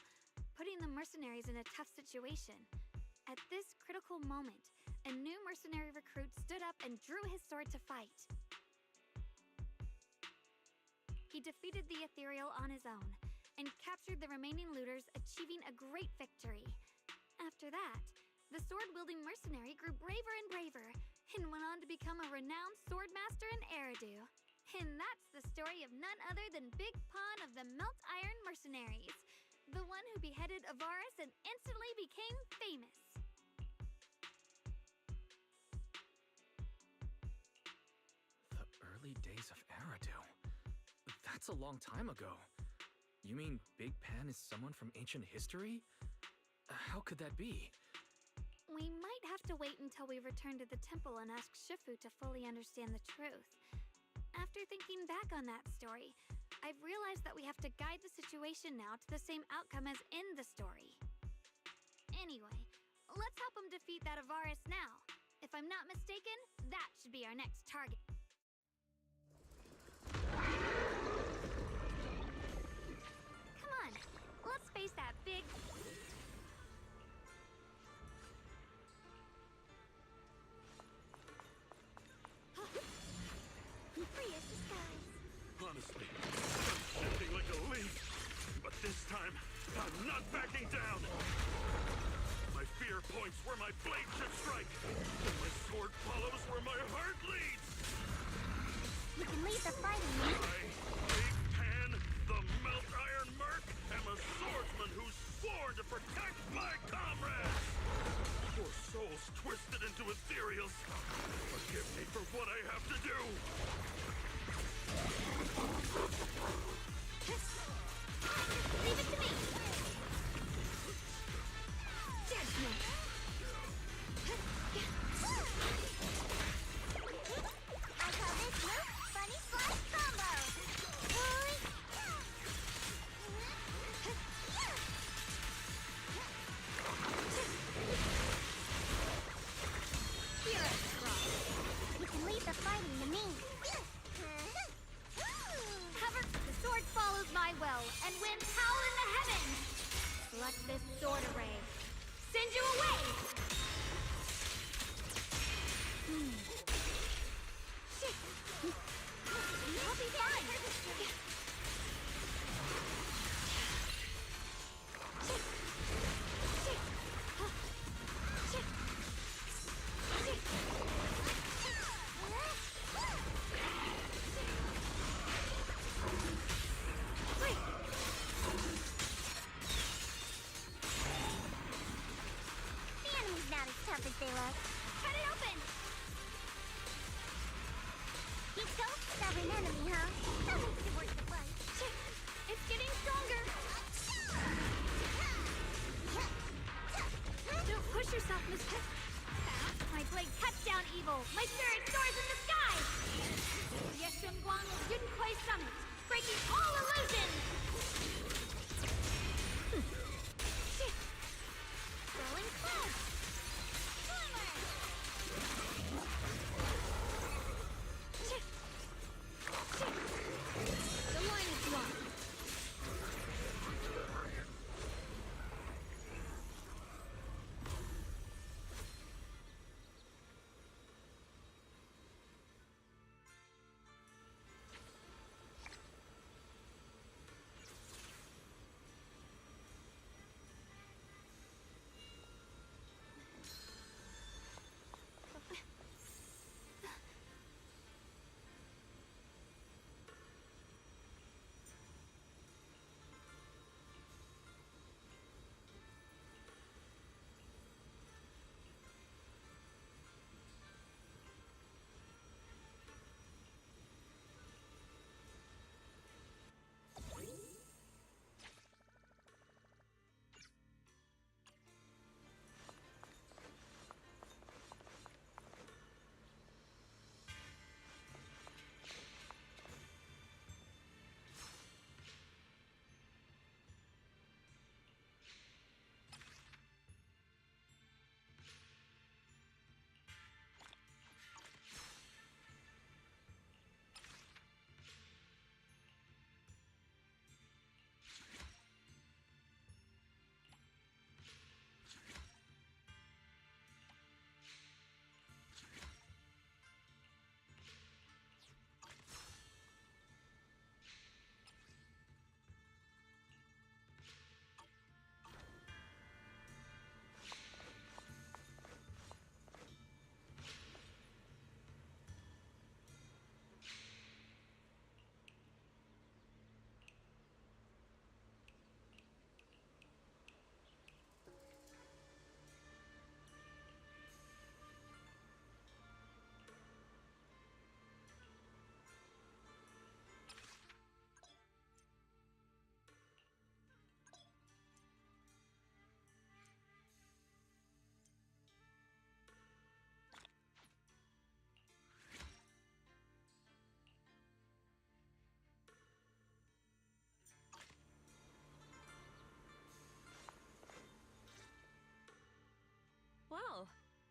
putting the mercenaries in a tough situation. At this critical moment, a new mercenary recruit stood up and drew his sword to fight. He defeated the ethereal on his own, and captured the remaining looters, achieving a great victory. After that, the sword-wielding mercenary grew braver and braver, and went on to become a renowned swordmaster in Eridu. And that's the story of none other than Big Pon of the Melt Iron Mercenaries, the one who beheaded Avaris and instantly became famous. early days of Eridu. That's a long time ago. You mean Big Pan is someone from ancient history? How could that be? We might have to wait until we return to the temple and ask Shifu to fully understand the truth. After thinking back on that story, I've realized that we have to guide the situation now to the same outcome as in the story. Anyway, let's help him defeat that Avaris now. If I'm not mistaken, that should be our next target. Come on, let's face that big... Free as the skies. Honestly, I'm shifting like a leaf. But this time, I'm not backing down. My fear points where my blade should strike. And my sword follows where my heart leads. You can leave the fighting, man. I, Big Pan, the Melt Iron Merc, am a swordsman who's sworn to protect my comrades. Poor souls twisted into ethereals. Forgive me for what I have to do. Leave it to me! Judgment! I call this move Funny Slice Combo! Spirit Cross! You can leave the fighting to me. Cover! The sword follows my will, and winds howl in the heavens! Select this sword array. Send you away! Shit! I'll be fine! Shit! Shit! Shit! Shit! Wait! The enemy's not as tough as they look. Cut it open! You go, stubborn enemy, huh? That makes it worth the fight. Shit! It's getting stronger! Don't push yourself, Miss Pip. My blade cuts down evil. My spirit soars in the sky! Yeshun Guang Yun Kuei Summit, breaking all illusions! Shit! Rolling clouds! Swimmer! Shit! Shit! The line is blocked.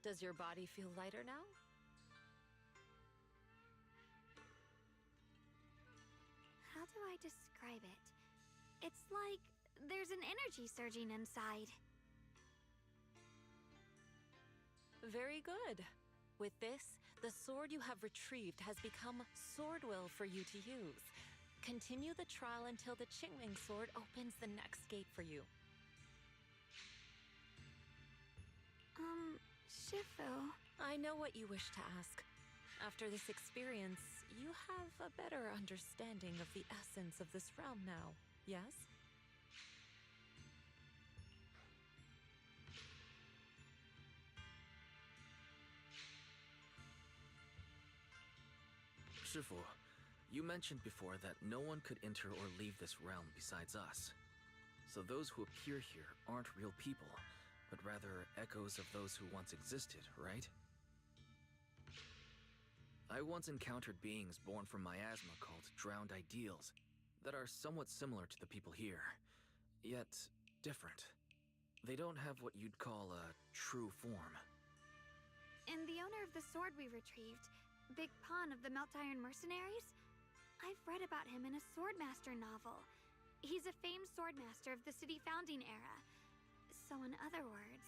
Does your body feel lighter now? How do I describe it? It's like there's an energy surging inside. Very good. With this, the sword you have retrieved has become Swordwill for you to use. Continue the trial until the Qingming sword opens the next gate for you. Shifu. I know what you wish to ask. After this experience, you have a better understanding of the essence of this realm now, yes? Shifu, you mentioned before that no one could enter or leave this realm besides us. So those who appear here aren't real people, but rather echoes of those who once existed, right? I once encountered beings born from miasma called drowned ideals that are somewhat similar to the people here, yet different. They don't have what you'd call a true form. And the owner of the sword we retrieved, Big Pun of the Melt Iron Mercenaries? I've read about him in a Swordmaster novel. He's a famed swordmaster of the city founding era. So in other words,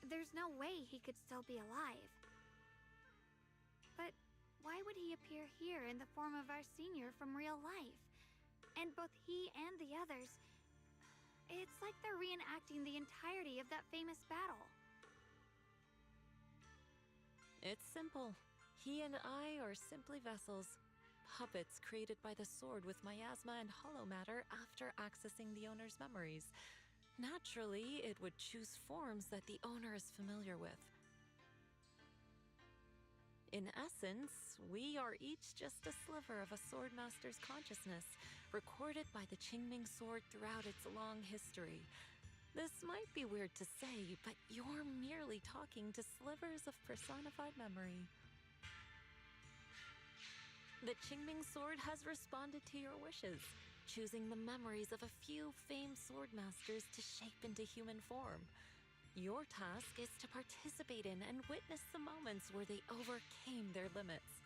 there's no way he could still be alive. But why would he appear here in the form of our senior from real life? And both he and the others, it's like they're reenacting the entirety of that famous battle. It's simple. He and I are simply vessels. Puppets created by the sword with miasma and hollow matter after accessing the owner's memories. Naturally, it would choose forms that the owner is familiar with. In essence, we are each just a sliver of a swordmaster's consciousness, recorded by the Qingming sword throughout its long history. This might be weird to say, but you're merely talking to slivers of personified memory. The Qingming sword has responded to your wishes, choosing the memories of a few famed swordmasters to shape into human form. Your task is to participate in and witness the moments where they overcame their limits.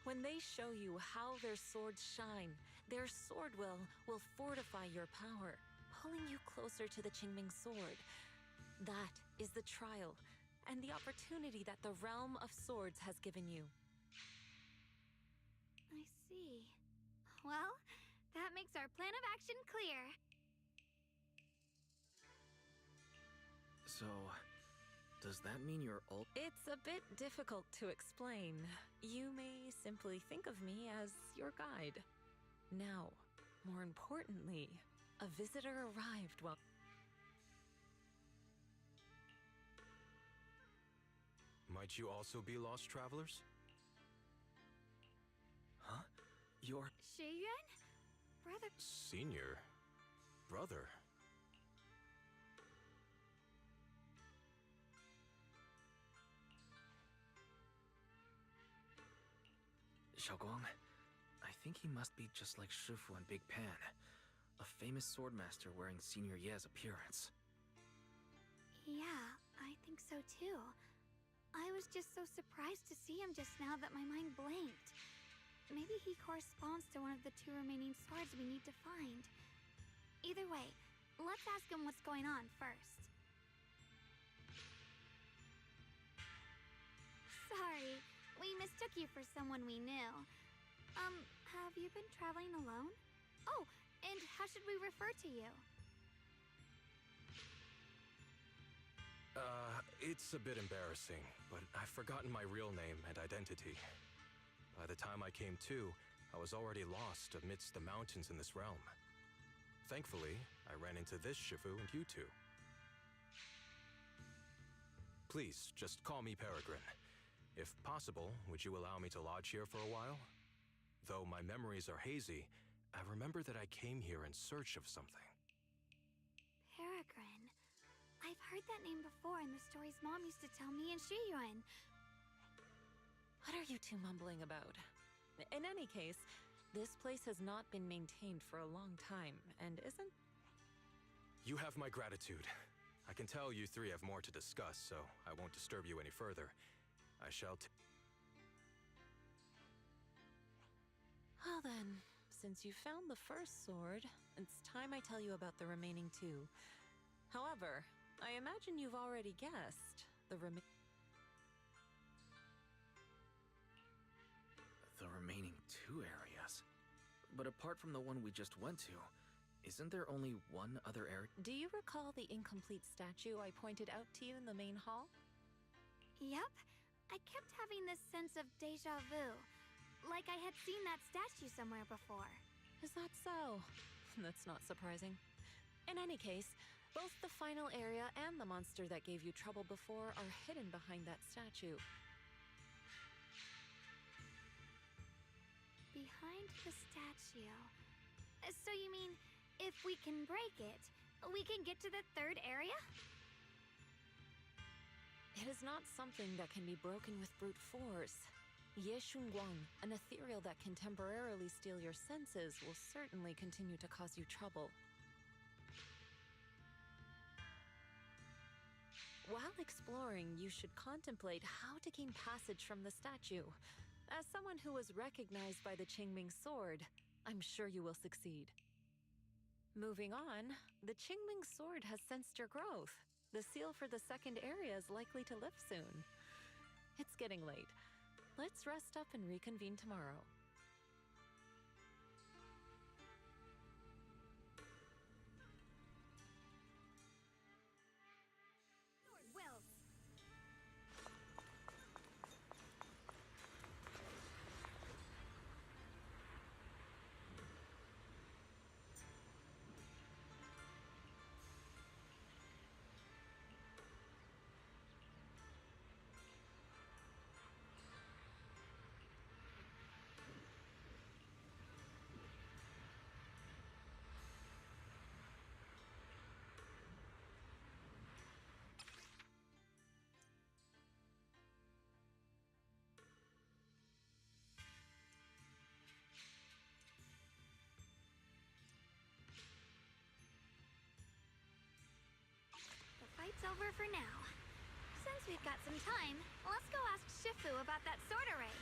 When they show you how their swords shine, their Swordwill will fortify your power, pulling you closer to the Qingming sword. That is the trial, and the opportunity that the Realm of Swords has given you. I see. Well, that makes our plan of action clear. So, does that mean you're all— It's a bit difficult to explain. You may simply think of me as your guide. Now, more importantly, a visitor arrived while— Might you also be lost travelers? Huh? You're— Shiyuan? Brother... Senior? Brother? Xiaoguang, I think he must be just like Shifu and Big Pan, a famous swordmaster wearing Senior Ye's appearance. Yeah, I think so too. I was just so surprised to see him just now that my mind blanked. Maybe he corresponds to one of the two remaining swords we need to find. Either way, let's ask him what's going on first. Sorry, we mistook you for someone we knew. Have you been traveling alone? Oh, and how should we refer to you? It's a bit embarrassing, but I've forgotten my real name and identity. By the time I came to, I was already lost amidst the mountains in this realm. Thankfully, I ran into this Shifu and you two. Please, just call me Peregrine. If possible, would you allow me to lodge here for a while? Though my memories are hazy, I remember that I came here in search of something. Peregrine. I've heard that name before in the stories Mom used to tell me and Shiyuan. What are you two mumbling about? In any case, this place has not been maintained for a long time, and isn't... You have my gratitude. I can tell you three have more to discuss, so I won't disturb you any further. I shall Well then, since you found the first sword, it's time I tell you about the remaining two. However, I imagine you've already guessed the remaining two areas. But apart from the one we just went to, isn't there only one other area? Do you recall the incomplete statue I pointed out to you in the main hall? Yep. I kept having this sense of deja vu. Like I had seen that statue somewhere before. Is that so? That's not surprising. In any case, both the final area and the monster that gave you trouble before are hidden behind that statue. Behind the statue. So you mean, if we can break it, we can get to the third area? It is not something that can be broken with brute force. Ye Shunguang, an ethereal that can temporarily steal your senses, will certainly continue to cause you trouble. While exploring, you should contemplate how to gain passage from the statue. As someone who was recognized by the Qingming sword, I'm sure you will succeed. Moving on, the Qingming sword has sensed your growth. The seal for the second area is likely to lift soon. It's getting late. Let's rest up and reconvene tomorrow. Lord Wells. Fight's over for now. Since we've got some time, let's go ask Shifu about that sword array.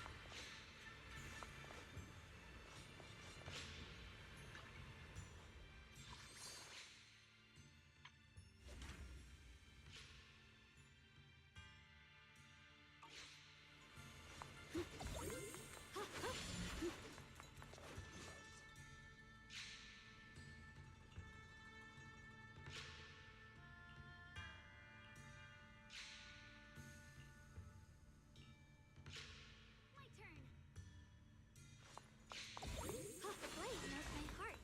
My turn. Oh, the blade knows my heart.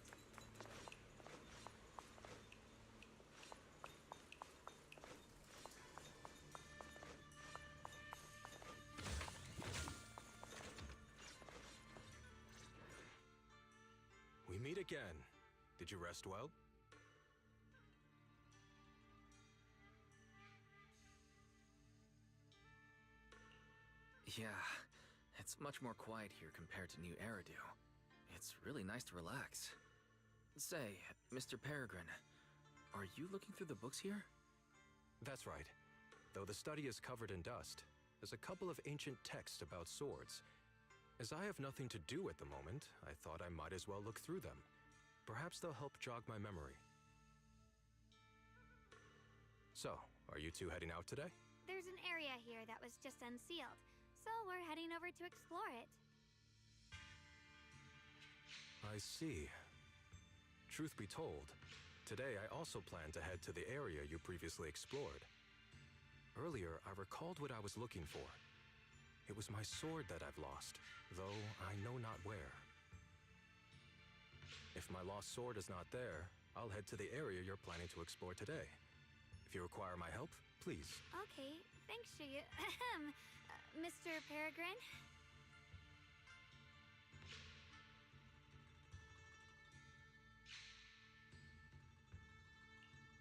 We meet again. Did you rest well? Yeah, it's much more quiet here compared to New Eridu. It's really nice to relax. Say, Mr. Peregrine, are you looking through the books here? That's right. Though the study is covered in dust, there's a couple of ancient texts about swords. As I have nothing to do at the moment, I thought I might as well look through them. Perhaps they'll help jog my memory. So, are you two heading out today? There's an area here that was just unsealed, so we're heading over to explore it. I see. Truth be told, today I also plan to head to the area you previously explored. Earlier, I recalled what I was looking for. It was my sword that I've lost, though I know not where. If my lost sword is not there, I'll head to the area you're planning to explore today. If you require my help, please. Okay, thanks, Shiyu. Ahem. Mr. Peregrine?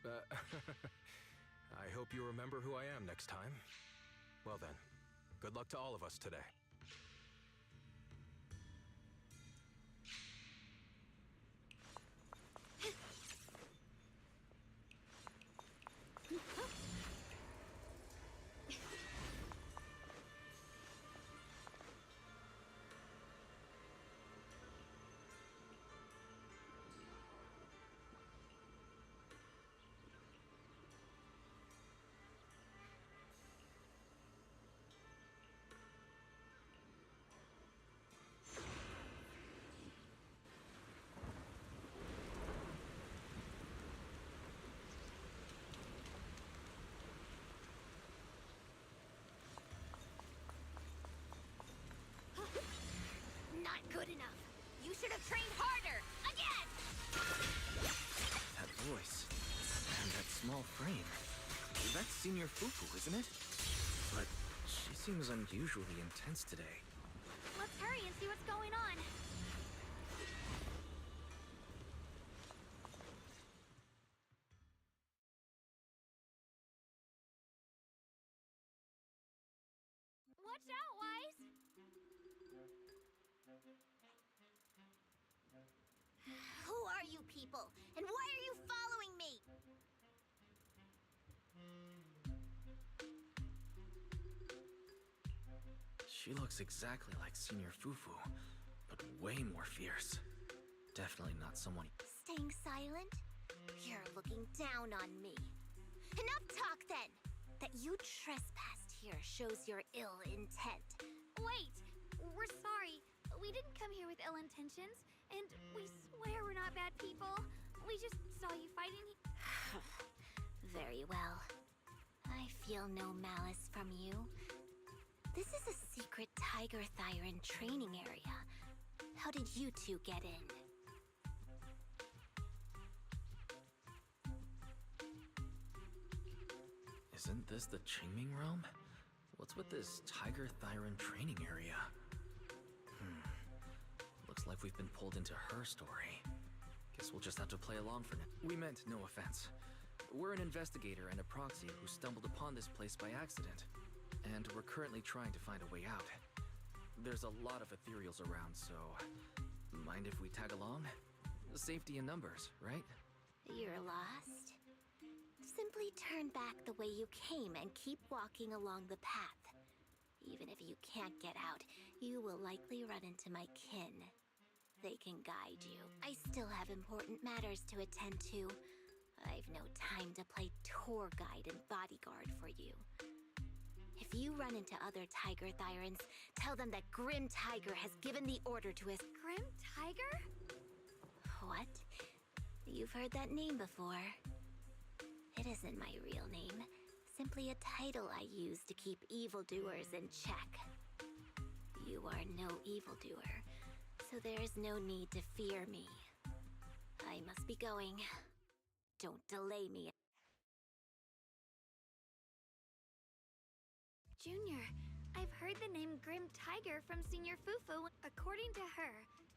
I hope you remember who I am next time. Well then, good luck to all of us today. frame. That's Senior Fufu, isn't it? But she seems unusually intense today. Let's hurry and see what's going on. Watch out, Wise! Who are you people? And why are you following me? She looks exactly like Senior Fufu, but way more fierce. Definitely not someone... Staying silent? You're looking down on me. Enough talk then! That you trespassed here shows your ill intent. Wait! We're sorry. We didn't come here with ill intentions, and we swear we're not bad people. We just saw you fighting. Very well. I feel no malice from you. This is a secret Tiger Thyran training area. How did you two get in? Isn't this the Qingming realm? What's with this Tiger Thyran training area? Looks like we've been pulled into her story. Guess we'll just have to play along for now. We meant no offense. We're an investigator and a proxy who stumbled upon this place by accident. And we're currently trying to find a way out. There's a lot of ethereals around, so... mind if we tag along? Safety in numbers, right? You're lost? Simply turn back the way you came and keep walking along the path. Even if you can't get out, you will likely run into my kin. They can guide you. I still have important matters to attend to. I've no time to play tour guide and bodyguard for you. If you run into other Tiger Thyrans, tell them that Grim Tiger has given the order to his... Grim Tiger? What? You've heard that name before. It isn't my real name. Simply a title I use to keep evildoers in check. You are no evildoer, so there is no need to fear me. I must be going. Don't delay me. Junior, I've heard the name Grim Tiger from Senior Fufu. According to her,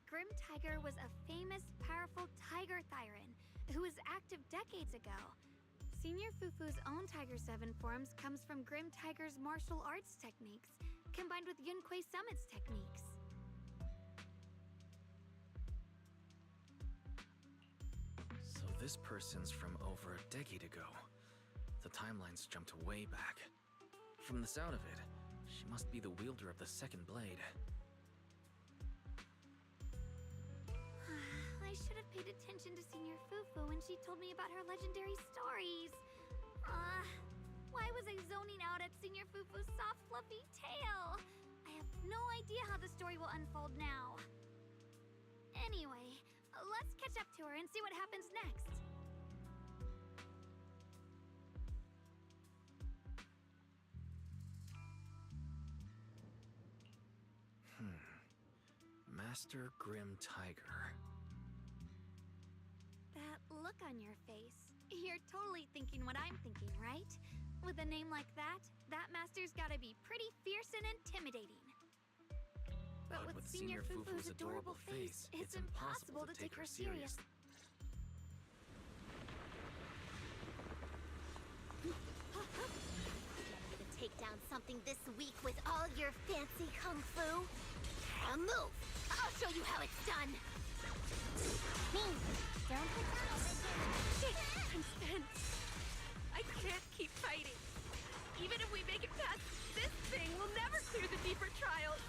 Grim Tiger was a famous, powerful Tiger Thyran who was active decades ago. Senior Fufu's own Tiger 7 forms comes from Grim Tiger's martial arts techniques, combined with Yun Kuei Summit's techniques. So this person's from over a decade ago. The timelines jumped way back. From the sound of it, she must be the wielder of the second blade. I should have paid attention to Senior Fufu when she told me about her legendary stories. Why was I zoning out at Senior Fufu's soft, fluffy tail? I have no idea how the story will unfold now. Anyway, let's catch up to her and see what happens next. Master Grim Tiger. That look on your face. You're totally thinking what I'm thinking, right? With a name like that, that master's gotta be pretty fierce and intimidating. But with Senior Fufu's adorable face, it's impossible to take her serious. Ready to take down something this week with all your fancy kung fu? Move! I'll show you how it's done! Me! Don't put down over here! I'm spent. I can't keep fighting. Even if we make it past this thing, we'll never clear the deeper trials.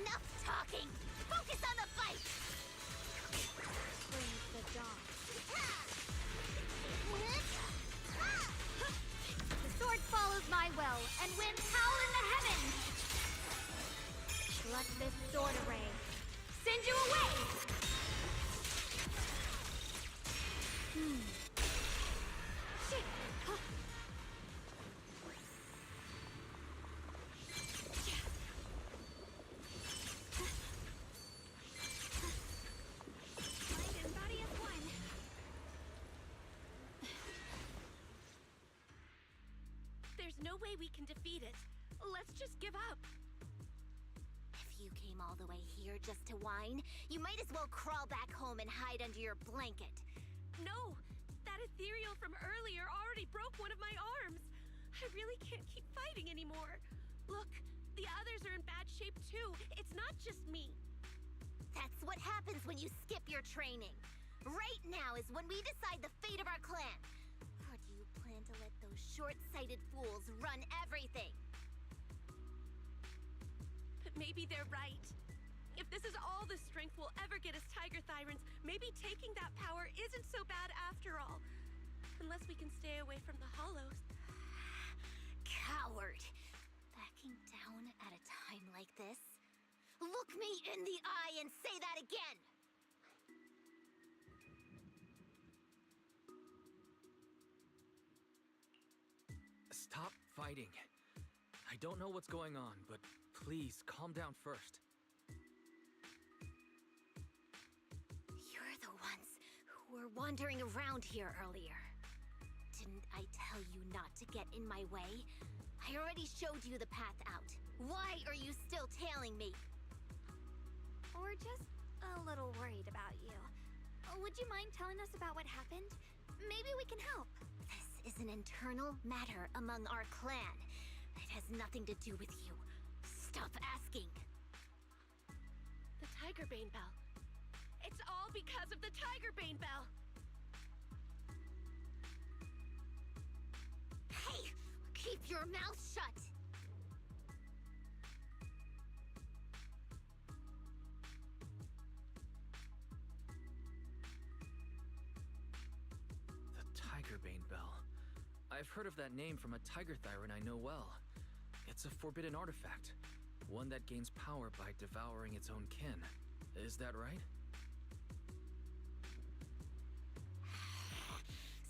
Enough talking! Focus on the fight! Brings the dawn. The sword follows my will, and winds howl in the heavens! Let this sword array send you away! way we can defeat it. Let's just give up. If you came all the way here just to whine, you might as well crawl back home and hide under your blanket. No! That ethereal from earlier already broke one of my arms. I really can't keep fighting anymore. Look, the others are in bad shape too. It's not just me. That's what happens when you skip your training. Right now is when we decide the fate of our clan. Or do you plan to let those short-sighted fools run everything? But maybe they're right. If this is all the strength we'll ever get as Tiger Thyrans, maybe taking that power isn't so bad after all. Unless we can stay away from the Hollows. Coward! Backing down at a time like this? Look me in the eye and say that again! Stop fighting. I don't know what's going on, but please calm down first. You're the ones who were wandering around here earlier. Didn't I tell you not to get in my way? I already showed you the path out. Why are you still tailing me? We're just a little worried about you. Would you mind telling us about what happened? Maybe we can help. This is an internal matter among our clan. It has nothing to do with you. Stop asking. The Tigerbane Bell. It's all because of the Tigerbane Bell. Hey! Keep your mouth shut! The Tigerbane Bell. I've heard of that name from a Tiger Thyran I know well. It's a forbidden artifact, one that gains power by devouring its own kin. Is that right?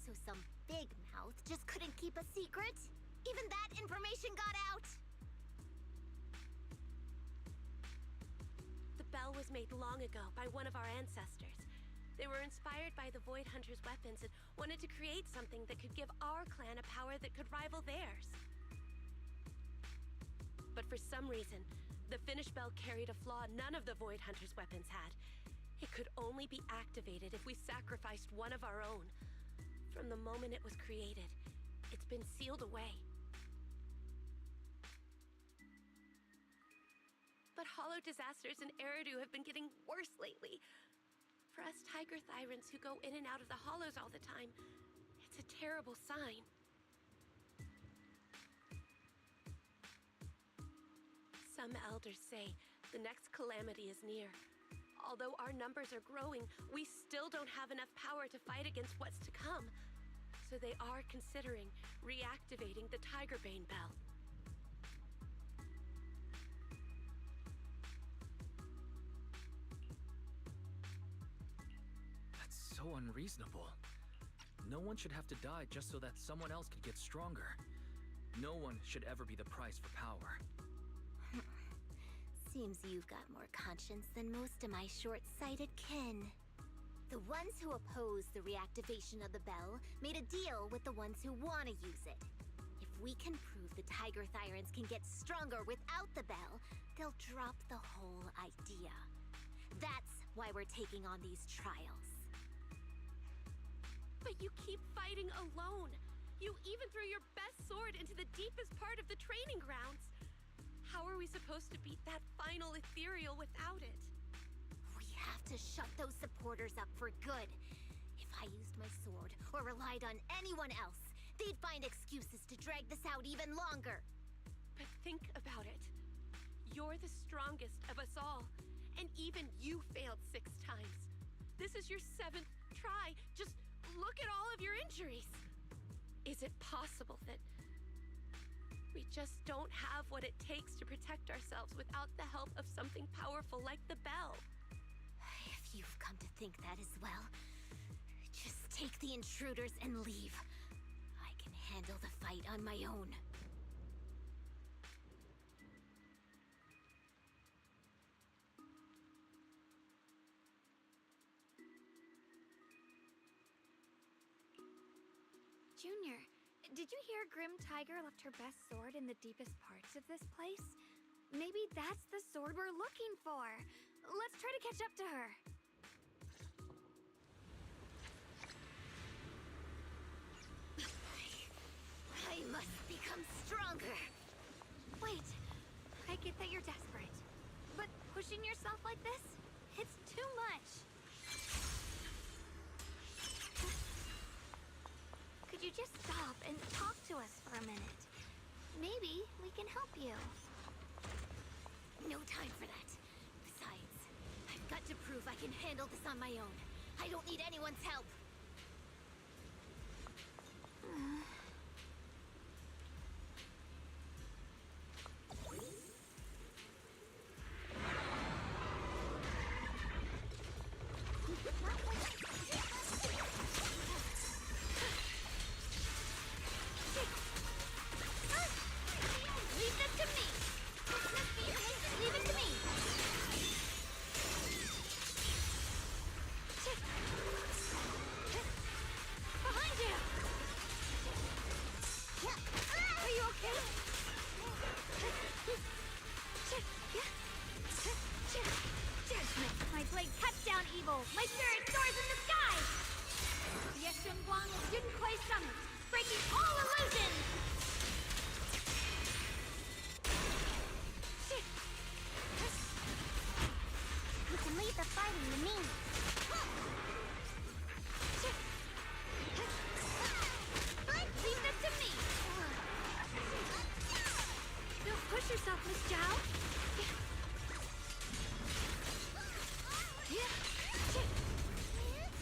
So some big mouth just couldn't keep a secret? Even that information got out? The bell was made long ago by one of our ancestors. They were inspired by the Void Hunter's weapons and wanted to create something that could give our clan a power that could rival theirs. But for some reason, the finished bell carried a flaw none of the Void Hunter's weapons had. It could only be activated if we sacrificed one of our own. From the moment it was created, it's been sealed away. But hollow disasters in Eridu have been getting worse lately. For us Tiger Thyrans who go in and out of the hollows all the time, it's a terrible sign. Some elders say the next calamity is near. Although our numbers are growing, we still don't have enough power to fight against what's to come. So they are considering reactivating the Tigerbane Bell. That's so unreasonable. No one should have to die just so that someone else could get stronger. No one should ever be the price for power. Seems you've got more conscience than most of my short-sighted kin. The ones who oppose the reactivation of the bell made a deal with the ones who want to use it. If we can prove the Tiger Thyrans can get stronger without the bell, they'll drop the whole idea. That's why we're taking on these trials. But you keep fighting alone. You even threw your best sword into the deepest part of the training grounds. How are we supposed to beat that final ethereal without it? We have to shut those supporters up for good. If I used my sword or relied on anyone else, they'd find excuses to drag this out even longer. But think about it. You're the strongest of us all, and even you failed 6 times. This is your 7th try. Just look at all of your injuries. Is it possible that we just don't have what it takes to protect ourselves without the help of something powerful like the bell? If you've come to think that as well, just take the intruders and leave. I can handle the fight on my own. Junior, Did you hear Grim Tiger left her best sword in the deepest parts of this place? Maybe that's the sword we're looking for. Let's try to catch up to her. I must become stronger. Wait, I get that you're desperate. But pushing yourself like this? It's too much. Could you just stop and talk to us for a minute? Maybe we can help you. No time for that. Besides, I've got to prove I can handle this on my own. I don't need anyone's help. Leave this to me! Leave it to me! Behind you! Are you okay? My blade cuts down evil! My spirit soars in the sky! Yeshun Guang of Yun Kuei Summit, breaking all illusions! You can leave the fighting to me. Leave this to me! Don't push yourself, Miss Zhao!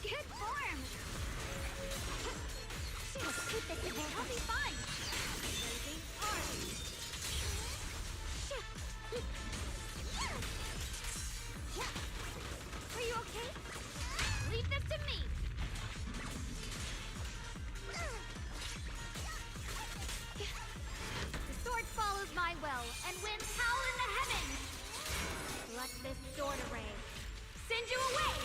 Good form! Keep it together. I'll be fine! Blazing arm! Are you okay? Leave this to me! The sword follows my will and wins howl in the heavens! Let this sword array send you away!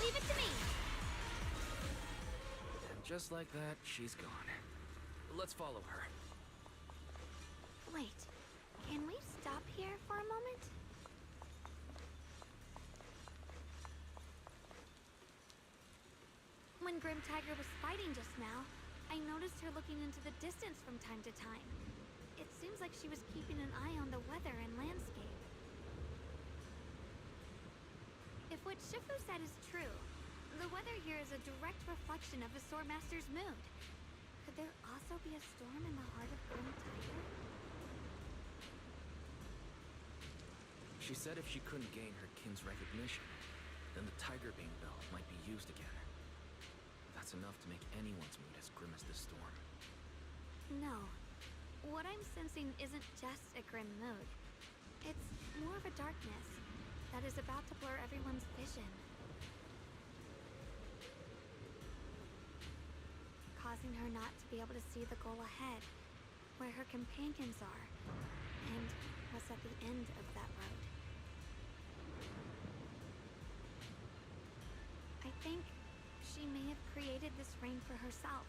Leave it to me! And just like that, she's gone. Let's follow her. Wait, can we stop here for a moment? When Grim Tiger was fighting just now, I noticed her looking into the distance from time to time. It seems like she was keeping an eye on the weather and landscape. If what Shifu said is true, the weather here is a direct reflection of the Sword Master's mood. Could there also be a storm in the heart of Grim Tiger? She said if she couldn't gain her kin's recognition, then the Tiger Bane bell might be used again. That's enough to make anyone's mood as grim as this storm. No. What I'm sensing isn't just a grim mood. It's more of a darkness that is about to blur everyone's vision. Causing her not to be able to see the goal ahead, where her companions are, and what's at the end of that road. I think she may have created this reign for herself,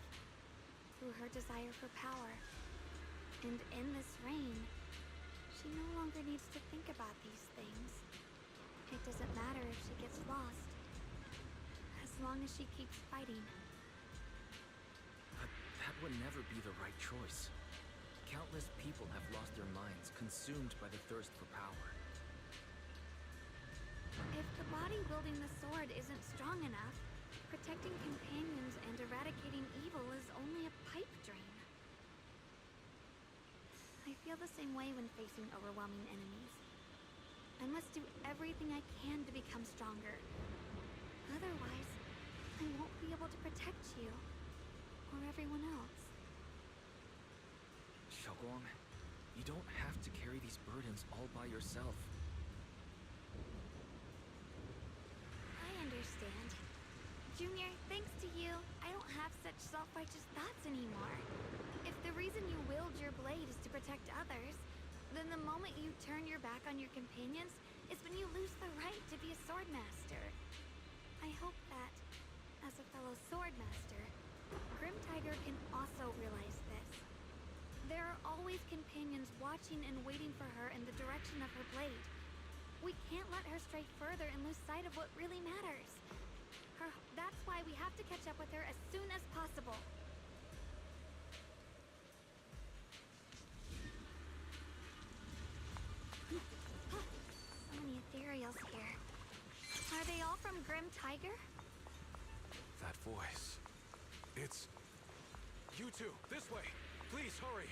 through her desire for power. And in this reign, she no longer needs to think about these things. It doesn't matter if she gets lost, as long as she keeps fighting. But that would never be the right choice. Countless people have lost their minds, consumed by the thirst for power. If the body wielding the sword isn't strong enough, protecting companions and eradicating evil is only a pipe dream. I feel the same way when facing overwhelming enemies. I must do everything I can to become stronger. Otherwise, I won't be able to protect you, or everyone else. Xiaoguang, you don't have to carry these burdens all by yourself. I understand. Junior, thanks to you, I don't have such self-righteous thoughts anymore. If the reason you wield your blade is to protect others, then the moment you turn your back on your companions is when you lose the right to be a swordmaster. I hope that, as a fellow swordmaster, Grim Tiger can also realize this. There are always companions watching and waiting for her in the direction of her blade. We can't let her stray further and lose sight of what really matters. That's why we have to catch up with her as soon as possible. So many ethereals here. Are they all from Grim Tiger? That voice. It's... You two, this way! Please, hurry!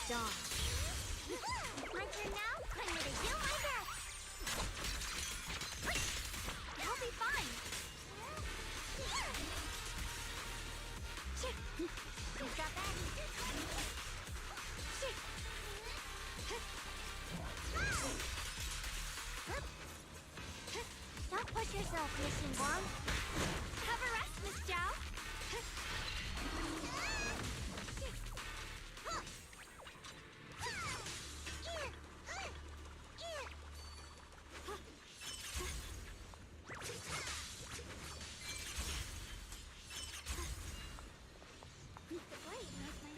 dawn. My turn now? I'm gonna do my best! You'll be fine. Who's got that? Don't push yourself, Miss Xinguang. Have a rest, Miss Zhao.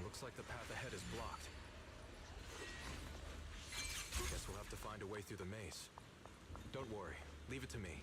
Looks like the path ahead is blocked. Guess we'll have to find a way through the maze. Don't worry. Leave it to me.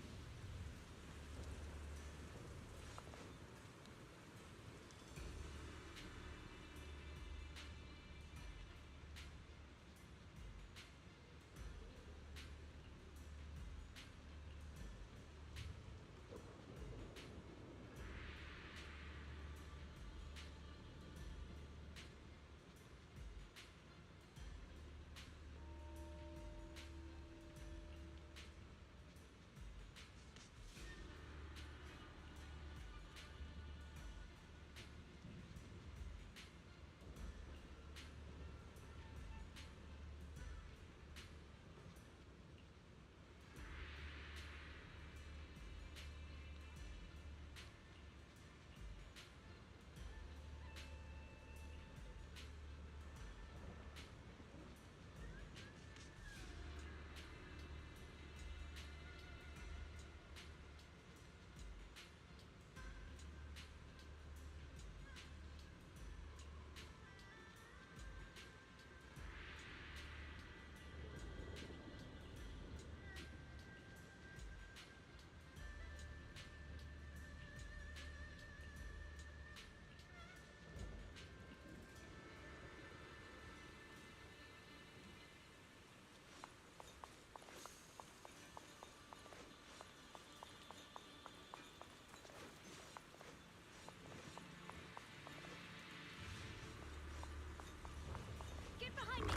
Get behind me!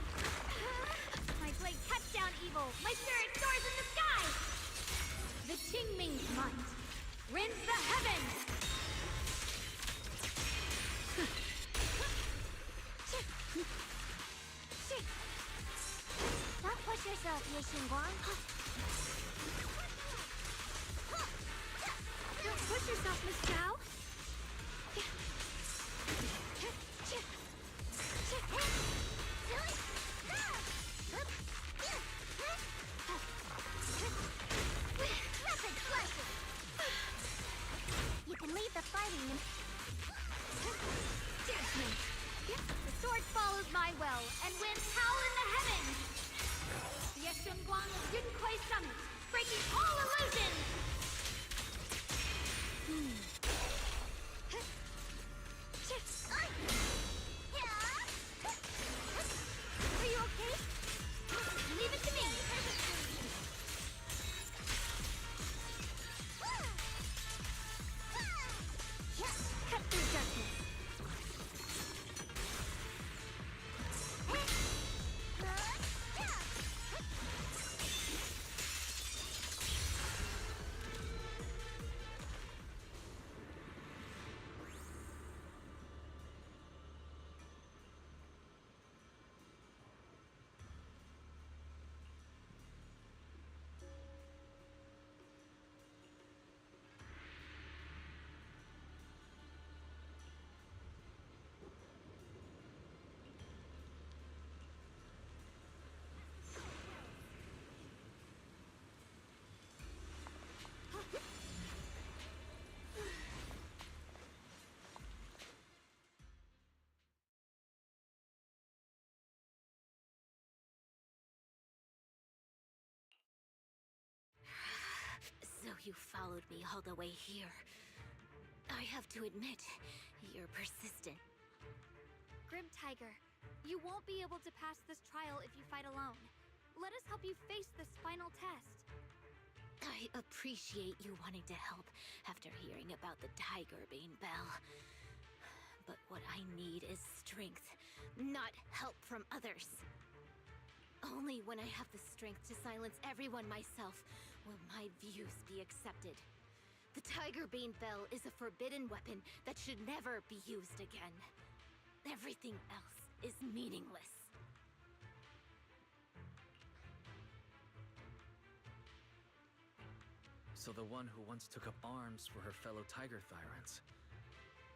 My blade cuts down evil! My spirit soars in the sky! The Qingming's might rends the heavens! Don't push yourself, Miss Xinguang. Don't push yourself, Miss Zhao! You can leave the fighting and... The sword follows my well, and winds howl in the heavens! The Yeshunguang of Yunkuei Summit, breaking all illusions! Are you okay? Leave it to me! Cut through darkness! So you followed me all the way here. I have to admit, you're persistent. Grim Tiger, you won't be able to pass this trial if you fight alone. Let us help you face this final test. I appreciate you wanting to help after hearing about the Tiger Bane Bell. But What I need is strength, not help from others. Only when I have the strength to silence everyone myself will my views be accepted. The Tiger Bane Bell is a forbidden weapon that should never be used again. Everything else is meaningless. So the one who once took up arms for her fellow Tiger Thyrants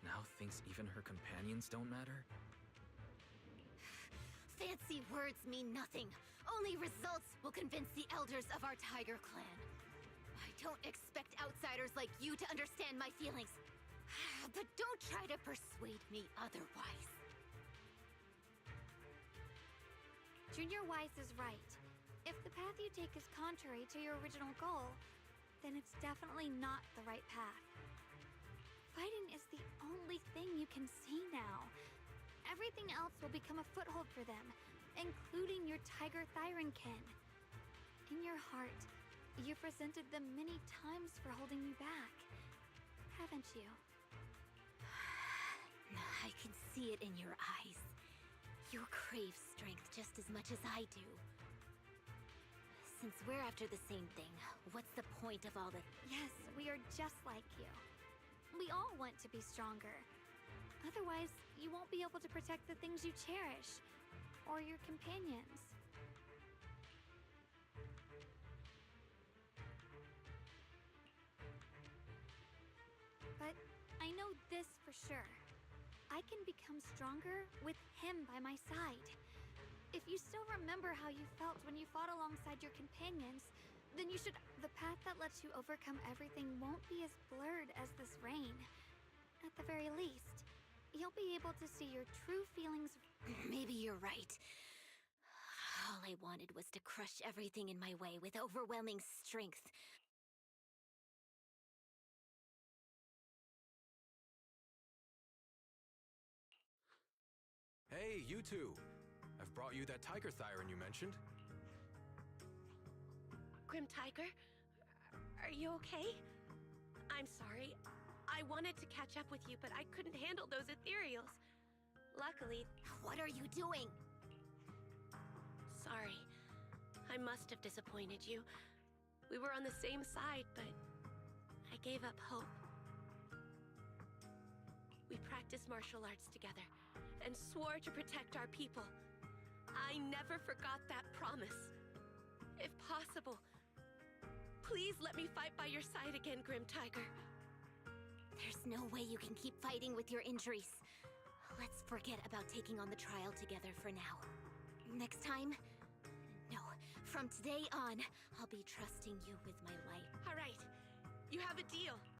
now thinks even her companions don't matter? Fancy words mean nothing. Only results will convince the elders of our Tiger Clan. I don't expect outsiders like you to understand my feelings. But don't try to persuade me otherwise. Junior Wise is right. If the path you take is contrary to your original goal, then it's definitely not the right path. Fighting is the only thing you can see now. Everything else will become a foothold for them, including your Tiger Thyran kin. In your heart, you've resented them many times for holding you back, haven't you? I can see it in your eyes. You crave strength just as much as I do. Since we're after the same thing, what's the point of all the... Yes, we are just like you. We all want to be stronger. Otherwise, you won't be able to protect the things you cherish, or your companions. But I know this for sure. I can become stronger with him by my side. If you still remember how you felt when you fought alongside your companions, then you should... The path that lets you overcome everything won't be as blurred as this rain. At the very least, you'll be able to see your true feelings. Maybe you're right. All I wanted was to crush everything in my way with overwhelming strength. Hey, you two! I've brought you that Tiger Thyran you mentioned. Grim Tiger, are you okay? I'm sorry. I wanted to catch up with you, but I couldn't handle those ethereals. Luckily... What are you doing? Sorry. I must have disappointed you. We were on the same side, but I gave up hope. We practiced martial arts together and swore to protect our people. I never forgot that promise. If possible, please let me fight by your side again, Grim Tiger. There's no way you can keep fighting with your injuries. Let's forget about taking on the trial together for now. Next time? No, from today on, I'll be trusting you with my life. All right, you have a deal.